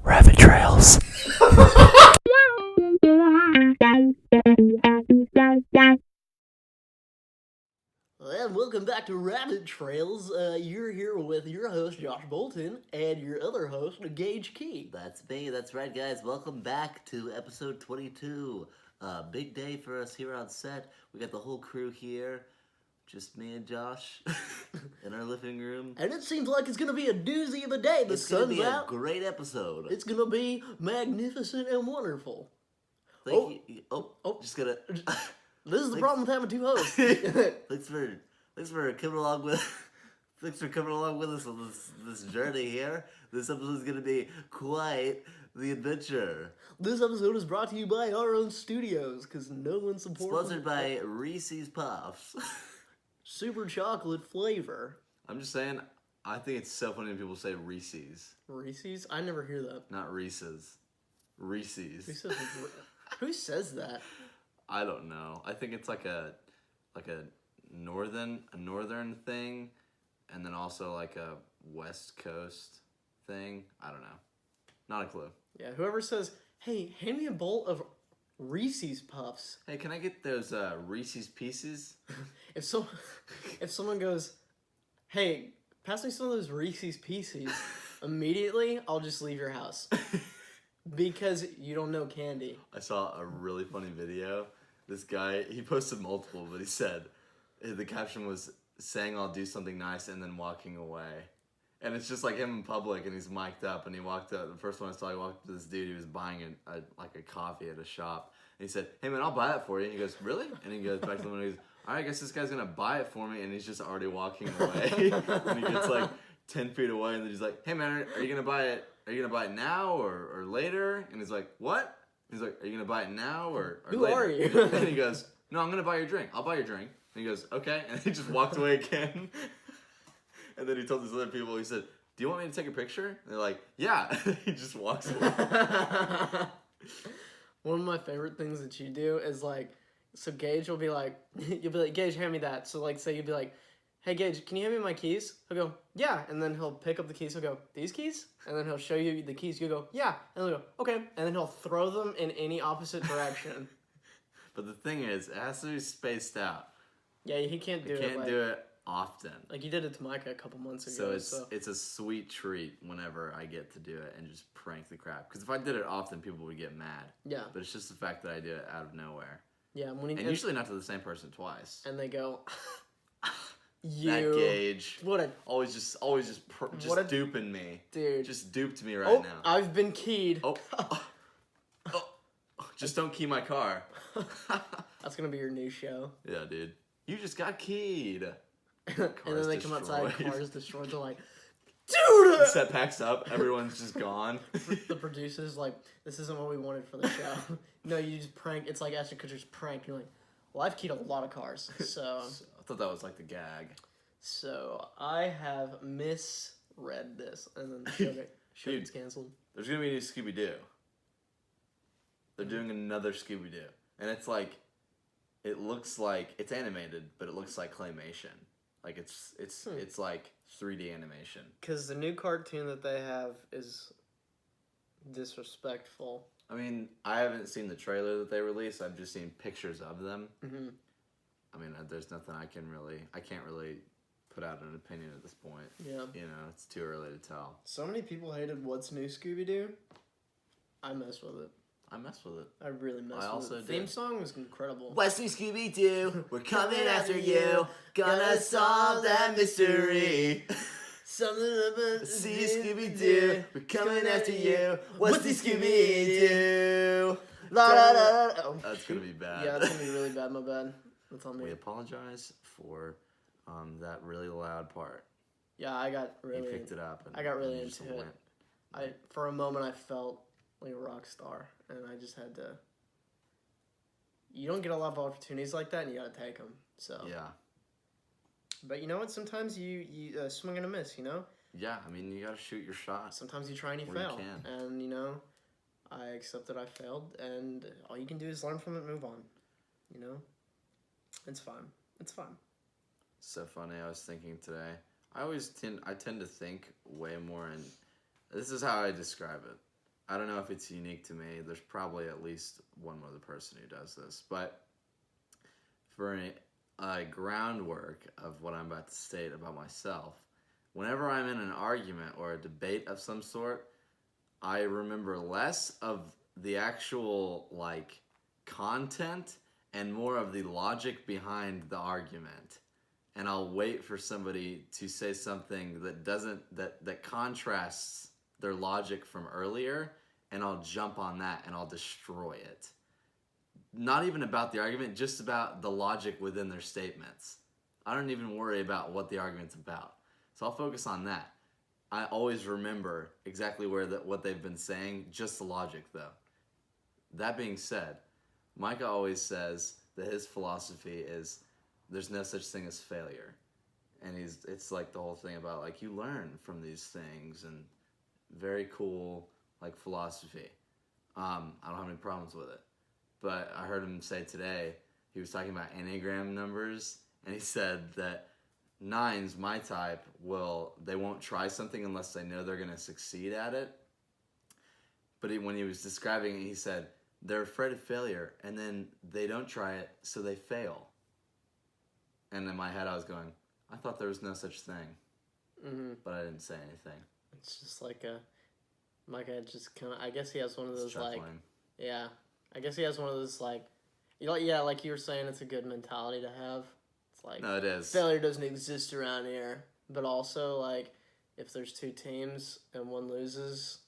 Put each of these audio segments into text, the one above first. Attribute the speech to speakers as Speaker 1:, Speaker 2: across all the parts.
Speaker 1: Rabbit trails.
Speaker 2: And welcome back to Rabbit Trails. You're here with your host, Josh Bolton, and your other host, Gage Key.
Speaker 3: That's me. That's right, guys. Welcome back to episode 22. Big day for us here on set. We got the whole crew here. Just me and Josh in our living room.
Speaker 2: And it seems like it's going to be a doozy of a day. The
Speaker 3: It's going to
Speaker 2: sun's
Speaker 3: be a
Speaker 2: out.
Speaker 3: great episode.
Speaker 2: It's going to be magnificent and wonderful.
Speaker 3: Thank you. Just gonna.
Speaker 2: This is the problem with having two hosts.
Speaker 3: Thanks for coming along with. Thanks for coming along with us on this journey here. This episode is gonna be quite the adventure.
Speaker 2: This episode is brought to you by our own studios, because no one supports
Speaker 3: Sponsored by Reese's Puffs.
Speaker 2: super chocolate flavor.
Speaker 1: I'm just saying, I think it's so funny when people say Reese's.
Speaker 2: Reese's? I never hear that.
Speaker 1: Not Reese's. Reese's.
Speaker 2: Who says that?
Speaker 1: I don't know. I think it's like a northern thing, and then also like a West Coast thing. I don't know. Not a clue.
Speaker 2: Yeah, whoever says, hey, hand me a bowl of Reese's Puffs.
Speaker 1: Hey, can I get those Reese's Pieces?
Speaker 2: If someone goes, hey, pass me some of those Reese's Pieces, immediately I'll just leave your house. Because you don't know candy.
Speaker 1: I saw a really funny video. This guy, he posted multiple, but he said, the caption was saying I'll do something nice and then walking away. And it's just like him in public, and he's mic'd up, and he walked up. The first one I saw, he walked up to this dude. He was buying a coffee at a shop. And he said, hey, man, I'll buy that for you. And he goes, really? And he goes back to him, and he goes, all right, I guess this guy's going to buy it for me. And he's just already walking away. And he gets like 10 feet away, and then he's like, hey, man, are you going to buy it? Are you going to buy it now or later? And he's like, what? He's like, are you going to buy it now or
Speaker 2: Who
Speaker 1: later?
Speaker 2: are you?
Speaker 1: And he goes, no, I'm going to buy your drink. I'll buy your drink. And he goes, okay. And he just walked away again. And then he told these other people, he said, do you want me to take a picture? And they're like, yeah. He just walks away.
Speaker 2: One of my favorite things that you do is like, so Gage will be like, you'll be like, Gage, hand me that. So like, say you'll be like, hey Gage, can you hand me my keys? He'll go, yeah. And then he'll pick up the keys. He'll go, these keys? And then he'll show you the keys. You'll go, yeah. And he'll go, okay. And then he'll throw them in any opposite direction.
Speaker 1: But the thing is, it has to be spaced out.
Speaker 2: Yeah, he can't do
Speaker 1: You
Speaker 2: it.
Speaker 1: can't do it often.
Speaker 2: Like he did it to Micah a couple months ago.
Speaker 1: So it's a sweet treat whenever I get to do it and just prank the crap. Because if I did it often, people would get mad.
Speaker 2: Yeah.
Speaker 1: But it's just the fact that I do it out of nowhere.
Speaker 2: Yeah,
Speaker 1: And usually not to the same person twice.
Speaker 2: And they go, you.
Speaker 1: That Gage.
Speaker 2: What a
Speaker 1: Always just duping me.
Speaker 2: dude.
Speaker 1: Just duped me right now.
Speaker 2: I've been keyed.
Speaker 1: Oh. Just don't key my car.
Speaker 2: That's gonna be your new show.
Speaker 1: Yeah, dude. You just got keyed.
Speaker 2: And then they come outside,
Speaker 1: destroyed.
Speaker 2: cars destroyed. They're like, dude!
Speaker 1: The set packs up, everyone's just gone.
Speaker 2: The producer's like, this isn't what we wanted for the show. No, you just prank. It's like Ashton Kutcher's prank. You're like, well, I've keyed a lot of cars, so.
Speaker 1: I thought that was like the gag.
Speaker 2: So I have misread this, and then the show gets canceled.
Speaker 1: There's gonna be a new Scooby-Doo. They're doing another Scooby-Doo. And it's like, it looks like, it's animated, but it looks like claymation. Like it's like 3D animation.
Speaker 2: Because the new cartoon that they have is disrespectful.
Speaker 1: I mean, I haven't seen the trailer that they released. I've just seen pictures of them.
Speaker 2: Mm-hmm.
Speaker 1: I mean, there's nothing I can't really put out an opinion at this point.
Speaker 2: Yeah.
Speaker 1: You know, it's too early to tell.
Speaker 2: So many people hated What's New Scooby-Doo. I messed with it.
Speaker 1: I messed with it.
Speaker 2: I really messed with it.
Speaker 1: I also
Speaker 2: The theme
Speaker 1: did.
Speaker 2: song was incredible.
Speaker 3: Wesley Scooby-Doo, we're coming after you. Gonna solve that mystery.
Speaker 2: Something about
Speaker 3: See Scooby-Doo, we're coming after you. Wesley Scooby-Doo.
Speaker 2: La la la. Oh.
Speaker 1: That's gonna be bad.
Speaker 2: Yeah, it's gonna be really bad. My bad. That's on me.
Speaker 1: We apologize for that really loud part.
Speaker 2: Yeah, I got really.
Speaker 1: You picked it up. And
Speaker 2: I got really
Speaker 1: you just
Speaker 2: into it.
Speaker 1: went.
Speaker 2: For a moment, I felt like a rock star, and I just had to. You don't get a lot of opportunities like that, and you gotta take them. So
Speaker 1: Yeah.
Speaker 2: But you know what? Sometimes you swing and a miss. You know.
Speaker 1: Yeah, I mean, you gotta shoot your shot.
Speaker 2: Sometimes you try and you
Speaker 1: Where you
Speaker 2: fail.
Speaker 1: can.
Speaker 2: And you know, I accept that I failed, and all you can do is learn from it, and move on. You know, it's fine. It's fun.
Speaker 1: So funny. I was thinking today. I tend to think way more, and this is how I describe it. I don't know if it's unique to me. There's probably at least one other person who does this, but for a groundwork of what I'm about to state about myself, whenever I'm in an argument or a debate of some sort, I remember less of the actual like content and more of the logic behind the argument. And I'll wait for somebody to say something that contrasts their logic from earlier, and I'll jump on that and I'll destroy it. Not even about the argument, just about the logic within their statements. I don't even worry about what the argument's about. So I'll focus on that. I always remember exactly what they've been saying, just the logic though. That being said, Micah always says that his philosophy is there's no such thing as failure. And it's like the whole thing about like you learn from these things, and very cool like philosophy. I don't have any problems with it. But I heard him say today, he was talking about Enneagram numbers, and he said that 9s, my type, they won't try something unless they know they're going to succeed at it. But when he was describing it, he said they're afraid of failure, and then they don't try it, so they fail. And in my head, I was going, I thought there was no such thing.
Speaker 2: Mm-hmm.
Speaker 1: But I didn't say anything.
Speaker 2: It's just like Micah just kind of, I guess he has one of those like, yeah, I guess he has one of those like, yeah, like you were saying, it's a good mentality to have. It's like,
Speaker 1: no, it is.
Speaker 2: Failure doesn't exist around here. But also, like, if there's two teams and one loses,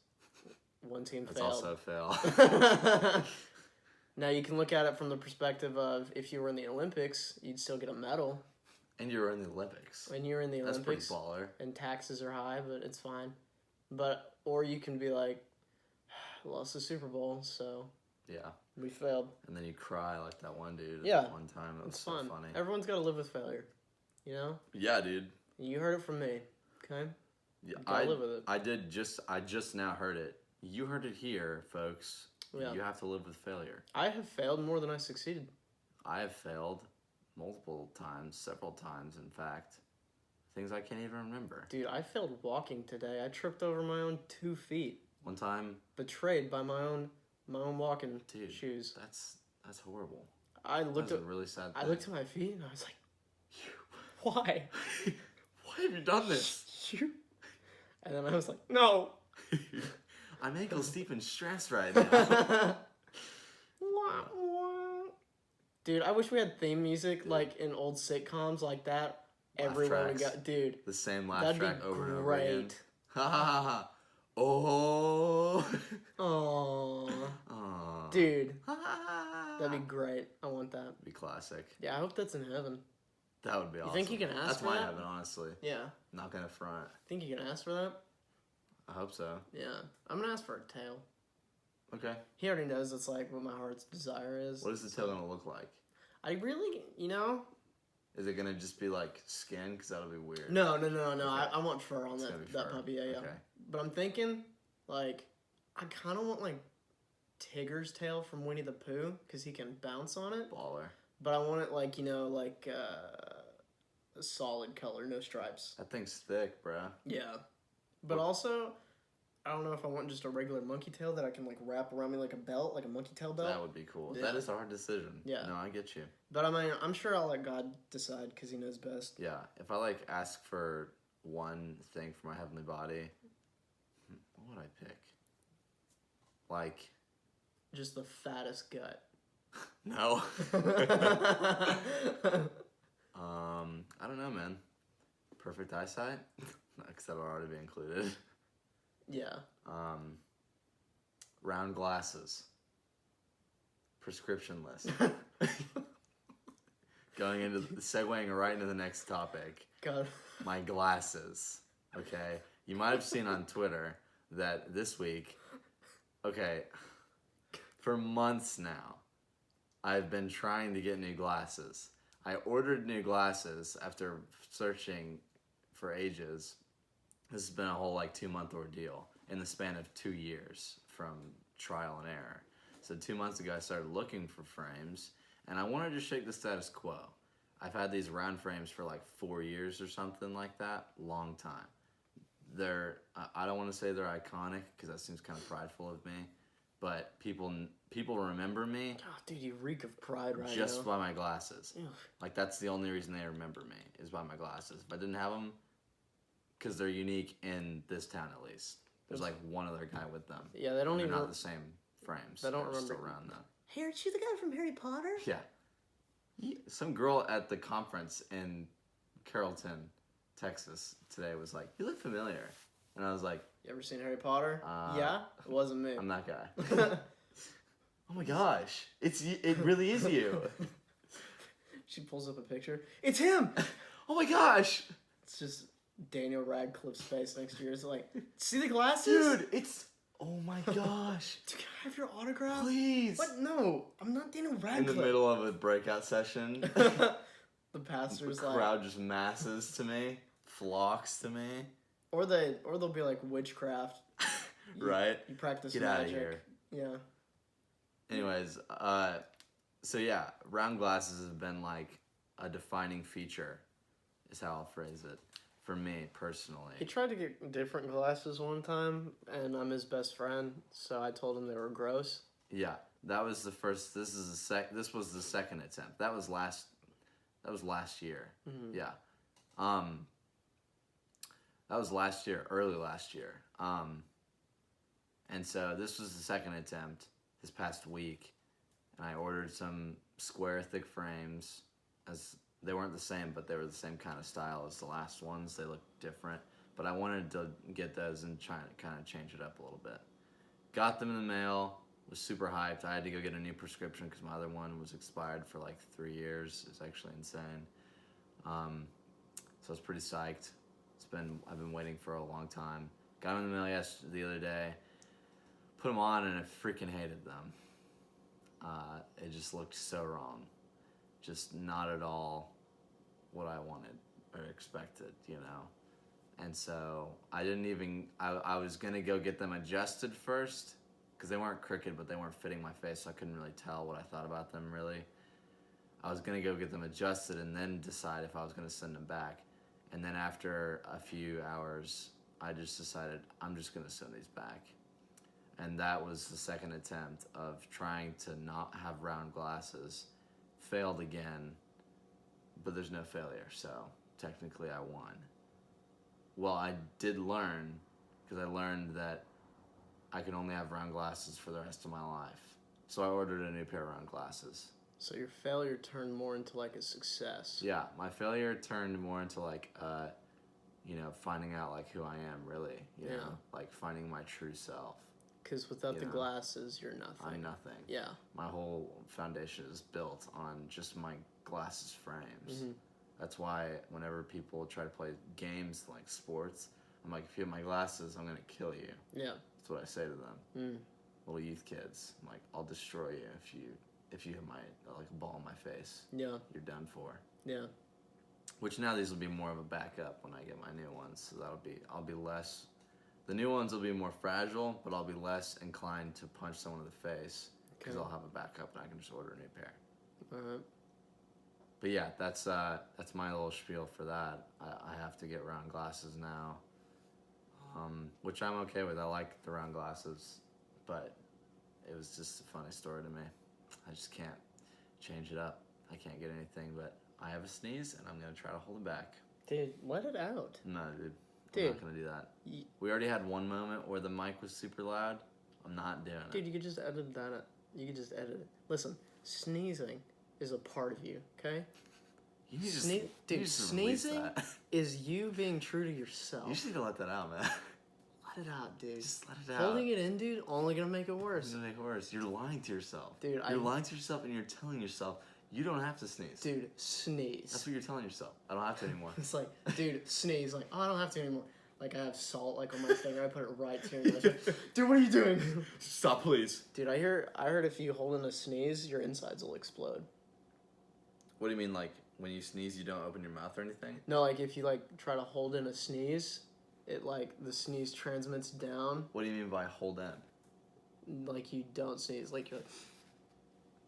Speaker 2: one team
Speaker 1: It's
Speaker 2: failed.
Speaker 1: also fail.
Speaker 2: Now, you can look at it from the perspective of if you were in the Olympics, you'd still get a medal.
Speaker 1: And you were in the Olympics.
Speaker 2: When you're in the
Speaker 1: That's
Speaker 2: Olympics.
Speaker 1: pretty baller.
Speaker 2: And taxes are high, but it's fine. Or you can be like, lost the Super Bowl, so
Speaker 1: Yeah.
Speaker 2: we failed.
Speaker 1: And then you cry like that one dude
Speaker 2: Yeah.
Speaker 1: at one time. That was
Speaker 2: It's
Speaker 1: so
Speaker 2: fun.
Speaker 1: funny.
Speaker 2: Everyone's got to live with failure, you know?
Speaker 1: Yeah, dude.
Speaker 2: You heard it from me, okay?
Speaker 1: Yeah,
Speaker 2: You gotta live with it.
Speaker 1: I just now heard it. You heard it here, folks.
Speaker 2: Yeah.
Speaker 1: You have to live with failure.
Speaker 2: I have failed more than I succeeded.
Speaker 1: I have failed multiple times, several times, in fact. Things I can't even remember.
Speaker 2: Dude, I failed walking today. I tripped over my own 2 feet.
Speaker 1: One time,
Speaker 2: Betrayed by my own walking
Speaker 1: dude,
Speaker 2: shoes.
Speaker 1: that's horrible.
Speaker 2: I looked
Speaker 1: That's
Speaker 2: at
Speaker 1: a really sad thing.
Speaker 2: I looked at my feet and I was like, why?
Speaker 1: Why have you done this?
Speaker 2: And then I was like, no.
Speaker 1: I'm ankle deep in stress right now.
Speaker 2: Dude, I wish we had theme music like in old sitcoms like that.
Speaker 1: Laugh
Speaker 2: Everywhere we
Speaker 1: tracks.
Speaker 2: go, dude.
Speaker 1: The same laugh
Speaker 2: That'd
Speaker 1: track
Speaker 2: be
Speaker 1: over and over again.
Speaker 2: great.
Speaker 1: Ha ha ha ha. Oh.
Speaker 2: Oh,
Speaker 1: Aw.
Speaker 2: dude,
Speaker 1: Ha, ha, ha.
Speaker 2: that'd be great. I want that.
Speaker 1: Be classic.
Speaker 2: Yeah, I hope that's in heaven.
Speaker 1: That would be awesome.
Speaker 2: think you can ask
Speaker 1: That's
Speaker 2: for
Speaker 1: my
Speaker 2: that?
Speaker 1: heaven, honestly.
Speaker 2: Yeah,
Speaker 1: Not gonna front.
Speaker 2: think you can ask for that.
Speaker 1: I hope so.
Speaker 2: Yeah, I'm gonna ask for a tail.
Speaker 1: Okay.
Speaker 2: He already knows it's like what my heart's desire is.
Speaker 1: What is the tail gonna look like?
Speaker 2: I really,
Speaker 1: Is it gonna just be like skin? Because that'll be weird.
Speaker 2: No.
Speaker 1: Okay.
Speaker 2: I want fur on
Speaker 1: It's gonna be
Speaker 2: that
Speaker 1: fur.
Speaker 2: puppy. Yeah.
Speaker 1: Okay.
Speaker 2: But I'm thinking, like, I kind of want like Tigger's tail from Winnie the Pooh because he can bounce on it.
Speaker 1: Baller.
Speaker 2: But I want it like a solid color, no stripes.
Speaker 1: That thing's thick, bruh.
Speaker 2: Yeah. But also, I don't know if I want just a regular monkey tail that I can like wrap around me like a belt, like a monkey tail belt.
Speaker 1: That would be cool.
Speaker 2: Yeah.
Speaker 1: That is a hard decision.
Speaker 2: Yeah.
Speaker 1: No, I get you.
Speaker 2: But I mean, I'm sure I'll let God decide because He knows best.
Speaker 1: Yeah. If I like ask for one thing for my heavenly body, what would I pick? Like,
Speaker 2: Just the fattest gut.
Speaker 1: no. I don't know, man. Perfect eyesight? Because that'll already be included.
Speaker 2: Yeah.
Speaker 1: Round glasses. Prescription list. Segueing right into the next topic.
Speaker 2: God.
Speaker 1: My glasses. Okay. You might have seen on Twitter that this week, okay, for months now, I've been trying to get new glasses. I ordered new glasses after searching for ages. This has been a whole like 2-month ordeal in the span of 2 years from trial and error. So 2 months ago, I started looking for frames, and I wanted to shake the status quo. I've had these round frames for like 4 years or something like that, long time. I don't want to say they're iconic because that seems kind of prideful of me, but people remember me
Speaker 2: Oh, dude, you reek of pride right
Speaker 1: just
Speaker 2: now.
Speaker 1: by my glasses.
Speaker 2: Ew.
Speaker 1: Like that's the only reason they remember me is by my glasses. If I didn't have them, because they're unique in this town at least. There's like one other guy with them.
Speaker 2: Yeah, they don't
Speaker 1: They're
Speaker 2: even.
Speaker 1: not the same frames.
Speaker 2: They don't
Speaker 1: They're
Speaker 2: remember.
Speaker 1: Still around though.
Speaker 2: Hey, aren't you the guy from Harry Potter?
Speaker 1: Yeah. Some girl at the conference in Carrollton, Texas today was like, "You look familiar," and I was like,
Speaker 2: You ever seen Harry Potter? Yeah, it wasn't me.
Speaker 1: "I'm that guy." Oh my gosh, it really is you.
Speaker 2: She pulls up a picture. It's him.
Speaker 1: Oh my gosh,
Speaker 2: It's just Daniel Radcliffe's face next to yours. Like, see the glasses?
Speaker 1: dude, it's oh my gosh.
Speaker 2: Dude, can I have your autograph?
Speaker 1: Please.
Speaker 2: What? No, I'm not Daniel
Speaker 1: In
Speaker 2: Radcliffe.
Speaker 1: the middle of a breakout session,
Speaker 2: The
Speaker 1: the
Speaker 2: pastor's like,
Speaker 1: crowd just masses to me, flocks to me.
Speaker 2: or they'll be like witchcraft.
Speaker 1: Right?
Speaker 2: You practice
Speaker 1: Get out of
Speaker 2: magic.
Speaker 1: here.
Speaker 2: Yeah.
Speaker 1: Anyways, so yeah, round glasses have been like a defining feature, is how I'll phrase it, for me personally.
Speaker 2: He tried to get different glasses one time, and I'm his best friend, so I told him they were gross.
Speaker 1: Yeah, that was the first. This was the second attempt. That was last year.
Speaker 2: Mhm.
Speaker 1: Yeah, that was last year, early last year. And so this was the second attempt this past week, and I ordered some square thick frames. As they weren't the same, but they were the same kind of style as the last ones. They looked different, but I wanted to get those and try to kind of change it up a little bit. Got them in the mail. Was super hyped. I had to go get a new prescription because my other one was expired for like 3 years. It's actually insane. So I was pretty psyched. I've been waiting for a long time. Got them in the mail the other day. Put them on and I freaking hated them. It just looked so wrong. Just not at all what I wanted or expected, you know. And so I didn't even. I was gonna go get them adjusted first because they weren't crooked, but they weren't fitting my face, so I couldn't really tell what I thought about them really. I was gonna go get them adjusted and then decide if I was gonna send them back. And then after a few hours, I just decided I'm just gonna send these back. And that was the second attempt of trying to not have round glasses. Failed again, but there's no failure, so technically I won. Well, I did learn, because I learned that I can only have round glasses for the rest of my life. So I ordered a new pair of round glasses.
Speaker 2: So your failure turned more into like a success.
Speaker 1: Yeah, my failure turned more into like, finding out like who I am really, you
Speaker 2: Yeah.
Speaker 1: know, like finding my true self.
Speaker 2: Because without
Speaker 1: You
Speaker 2: the
Speaker 1: know,
Speaker 2: glasses, you're nothing.
Speaker 1: I'm nothing.
Speaker 2: Yeah.
Speaker 1: My whole foundation is built on just my glasses frames.
Speaker 2: Mhm.
Speaker 1: That's why whenever people try to play games like sports, I'm like, if you have my glasses, I'm gonna kill you.
Speaker 2: Yeah.
Speaker 1: That's what I say to them.
Speaker 2: Mm.
Speaker 1: Little youth kids, I'm like, I'll destroy you if you hit my like a ball in my face.
Speaker 2: Yeah.
Speaker 1: You're done for.
Speaker 2: Yeah.
Speaker 1: Which now these will be more of a backup when I get my new ones. So I'll be less. The new ones will be more fragile, but I'll be less inclined to punch someone in the face because
Speaker 2: Okay.
Speaker 1: I'll have a backup and I can just order a new pair.
Speaker 2: Alright.
Speaker 1: But yeah, that's my little spiel for that. I have to get round glasses now, which I'm okay with. I like the round glasses, but it was just a funny story to me. I just can't change it up. I can't get anything, but I have a sneeze and I'm gonna try to hold it back.
Speaker 2: Dude, let it out.
Speaker 1: No, dude. I'm
Speaker 2: Dude.
Speaker 1: not gonna do that.
Speaker 2: Y-
Speaker 1: We already had one moment where the mic was super loud. I'm not doing it.
Speaker 2: Dude, you could just edit that. You could just edit it. Listen, sneezing is a part of you, okay?
Speaker 1: You need to
Speaker 2: Sne-
Speaker 1: you
Speaker 2: dude,
Speaker 1: need to release
Speaker 2: sneezing
Speaker 1: that.
Speaker 2: is you being true to yourself.
Speaker 1: You just need to let that out, man.
Speaker 2: Let it out, dude.
Speaker 1: Just let it out.
Speaker 2: Holding it in, dude, only gonna make it
Speaker 1: It's
Speaker 2: worse.
Speaker 1: gonna make it worse. You're lying to yourself.
Speaker 2: Dude,
Speaker 1: you're lying to yourself and you're telling yourself you don't have to sneeze.
Speaker 2: Dude, sneeze.
Speaker 1: That's what you're telling yourself. I don't have to anymore.
Speaker 2: It's like, dude, sneeze. Like, oh, I don't have to anymore. Like, I have salt, like, on my finger. I put it right to your nose. Dude, what are you doing?
Speaker 1: Stop, please.
Speaker 2: Dude, I heard if you hold in a sneeze, your insides will explode.
Speaker 1: What do you mean, like when you sneeze, you don't open your mouth or anything?
Speaker 2: No, like if you like try to hold in a sneeze, it like the sneeze transmits down.
Speaker 1: What do you mean by hold in?
Speaker 2: Like you don't sneeze, like you're like,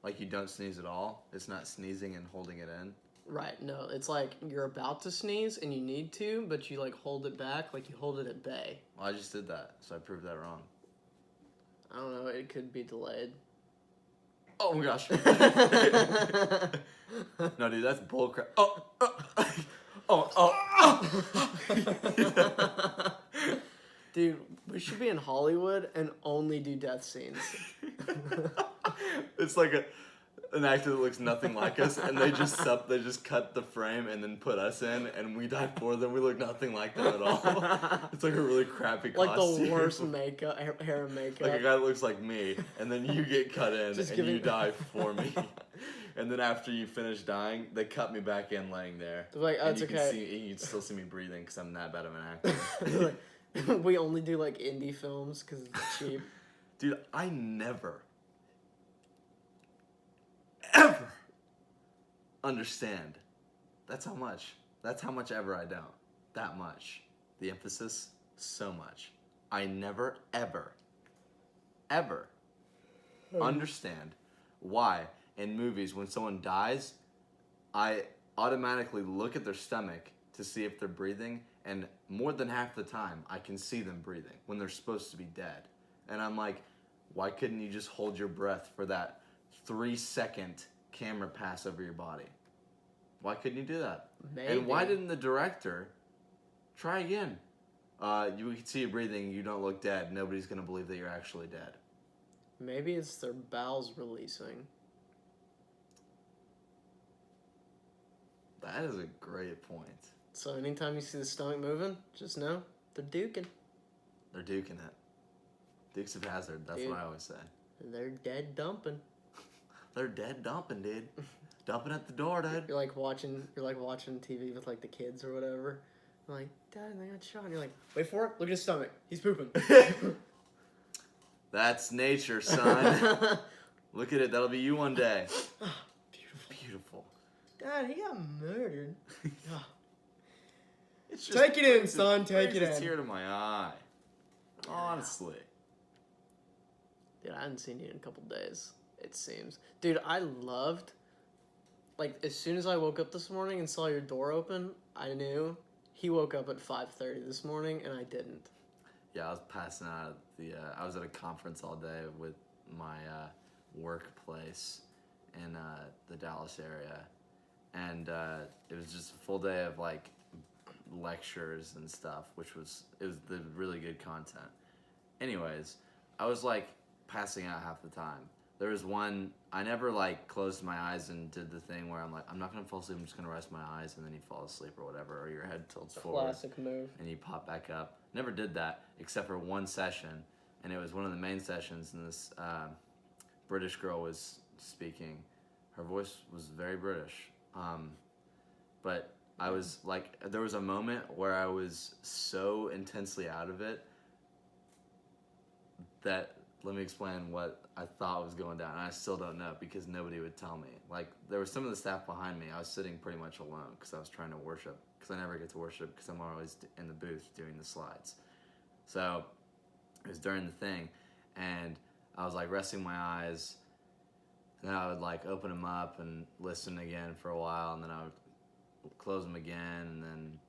Speaker 1: Like you don't sneeze at all? It's not sneezing and holding it in?
Speaker 2: right, no, it's like you're about to sneeze and you need to, but you like hold it back, like you hold it at bay.
Speaker 1: Well, I just did that, so I proved that wrong.
Speaker 2: I don't know, it could be delayed.
Speaker 1: Oh my gosh. No, dude, that's bullcrap. Oh.
Speaker 2: Dude, we should be in Hollywood and only do death scenes.
Speaker 1: It's like an actor that looks nothing like us, and they just cut the frame and then put us in, and we die for them. We look nothing like them at all. It's like a really crappy
Speaker 2: Like
Speaker 1: costume.
Speaker 2: the worst makeup, hair and makeup.
Speaker 1: Like a guy that looks like me, and then you get cut in,
Speaker 2: Just
Speaker 1: and
Speaker 2: giving-
Speaker 1: you die for me. And then after you finish dying, they cut me back in laying there.
Speaker 2: They're like, oh,
Speaker 1: and
Speaker 2: it's
Speaker 1: you can
Speaker 2: okay.
Speaker 1: see, you can still see me breathing because I'm that bad of an actor.
Speaker 2: Like, we only do like indie films because it's cheap.
Speaker 1: Dude, I never, ever understand. That's how much ever I don't. That much. The emphasis, so much. I never, ever understand why in movies when someone dies, I automatically look at their stomach to see if they're breathing, and more than half the time I can see them breathing when they're supposed to be dead. And I'm like, why couldn't you just hold your breath for that 3-second camera pass over your body? Why couldn't you do that?
Speaker 2: Maybe.
Speaker 1: And why didn't the director try again? You can see you breathing, you don't look dead, nobody's gonna believe that you're actually dead.
Speaker 2: Maybe it's their bowels releasing.
Speaker 1: That is a great point.
Speaker 2: So anytime you see the stomach moving, just know they're duking.
Speaker 1: They're duking it. Dukes of Hazzard, that's
Speaker 2: Dude.
Speaker 1: what I always say.
Speaker 2: They're dead dumping.
Speaker 1: They're dead dumping, dude. Dumping at the door, dude.
Speaker 2: You're like watching TV with like the kids or whatever. I'm like, Dad, they got shot. And you're like, wait for it. Look at his stomach. He's pooping.
Speaker 1: That's nature, son. Look at it. That'll be you one day.
Speaker 2: Beautiful.
Speaker 1: Beautiful.
Speaker 2: Dad, he got murdered. Ah.
Speaker 1: It's
Speaker 2: Take it in, son. Take
Speaker 1: brings
Speaker 2: it
Speaker 1: a
Speaker 2: in.
Speaker 1: tear to my eye. Honestly.
Speaker 2: Dude, I hadn't seen you in a couple days, it seems. Dude, I loved, like, as soon as I woke up this morning and saw your door open, I knew he woke up at 5:30 this morning, and I didn't.
Speaker 1: Yeah, I was passing out I was at a conference all day with my workplace in the Dallas area. And it was just a full day of, like, lectures and stuff, it was the really good content. Anyways, I was, like, passing out half the time. There was one, I never, like, closed my eyes and did the thing where I'm like, I'm not going to fall asleep, I'm just going to rest my eyes, and then you fall asleep or whatever, or your head tilts forward.
Speaker 2: Classic move.
Speaker 1: And you pop back up. Never did that, except for one session, and it was one of the main sessions, and this British girl was speaking. Her voice was very British. But I was, like, there was a moment where I was so intensely out of it that, let me explain what I thought was going down. And I still don't know because nobody would tell me. Like, there was some of the staff behind me. I was sitting pretty much alone because I was trying to worship. Because I never get to worship because I'm always in the booth doing the slides. So it was during the thing. And I was, like, resting my eyes. And then I would, like, open them up and listen again for a while. And then I would close them again. And then,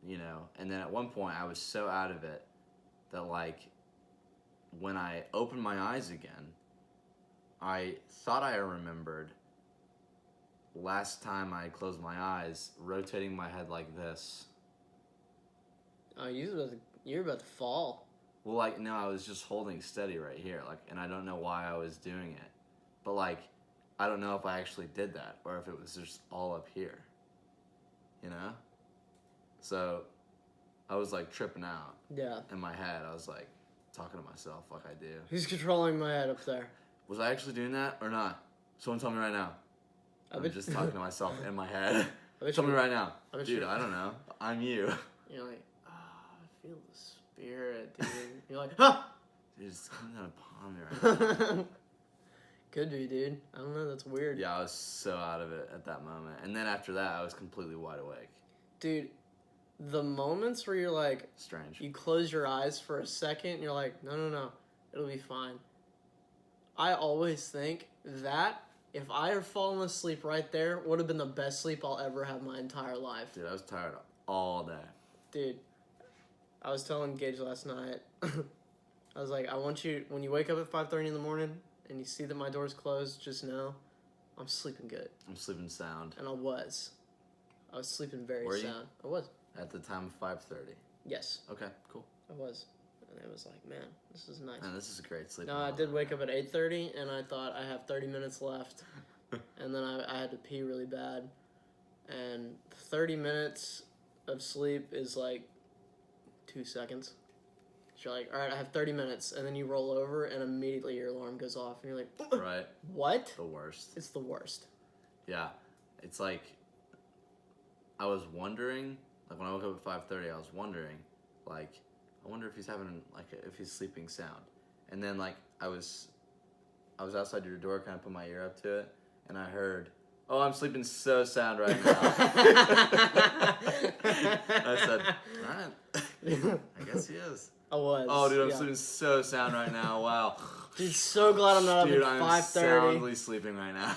Speaker 1: you know. And then at one point I was so out of it that, like, when I opened my eyes again, I thought I remembered last time I closed my eyes, rotating my head like this.
Speaker 2: Oh, you're about to fall.
Speaker 1: Well, like, no, I was just holding steady right here, like, and I don't know why I was doing it. But, like, I don't know if I actually did that or if it was just all up here. You know? So, I was, like, tripping out
Speaker 2: Yeah.
Speaker 1: in my head. I was, like, talking to myself like I do.
Speaker 2: Who's controlling my head up there?
Speaker 1: Was I actually doing that or not? Someone tell me right now. I'm just talking to myself in my head. Tell me right now. Dude, I don't know. I'm you.
Speaker 2: You're like, I feel the spirit, dude. You're like, huh!
Speaker 1: Dude, it's coming down upon me right now.
Speaker 2: Could be, dude. I don't know. That's weird.
Speaker 1: Yeah, I was so out of it at that moment. And then after that, I was completely wide awake.
Speaker 2: Dude, the moments where you're like,
Speaker 1: Strange.
Speaker 2: you close your eyes for a second, and you're like, no, it'll be fine. I always think that if I had fallen asleep right there, would have been the best sleep I'll ever have my entire life.
Speaker 1: Dude, I was tired all day.
Speaker 2: Dude, I was telling Gage last night, I was like, I want you, when you wake up at 5:30 in the morning and you see that my door's closed, just know I'm sleeping good.
Speaker 1: I'm sleeping sound.
Speaker 2: And I was. I was sleeping very
Speaker 1: Were you?
Speaker 2: sound. I was.
Speaker 1: At the time of 5:30.
Speaker 2: Yes,
Speaker 1: Okay, cool.
Speaker 2: I was. And it was like, man, this is nice.
Speaker 1: Man, this is a great sleep.
Speaker 2: No, I did wake up at 8:30, and I thought I have 30 minutes left. And then I had to pee really bad. And 30 minutes of sleep is like 2 seconds. So you're like, all right, I have 30 minutes. And then you roll over, and immediately your alarm goes off. And you're like,
Speaker 1: Right.
Speaker 2: what?
Speaker 1: The worst.
Speaker 2: It's the worst.
Speaker 1: Yeah. It's like, I was wondering, like when I woke up at 5:30, I was wondering, like, I wonder if he's having, like, if he's sleeping sound. And then, like, I was outside your door, kind of put my ear up to it, and I heard, oh, I'm sleeping so sound right now. I said, all right, I guess he is.
Speaker 2: I was.
Speaker 1: Oh, dude, I'm
Speaker 2: yeah.
Speaker 1: sleeping so sound right now. Wow.
Speaker 2: Dude, so glad I'm not
Speaker 1: Dude,
Speaker 2: up at
Speaker 1: I'm
Speaker 2: 5:30.
Speaker 1: soundly sleeping right now.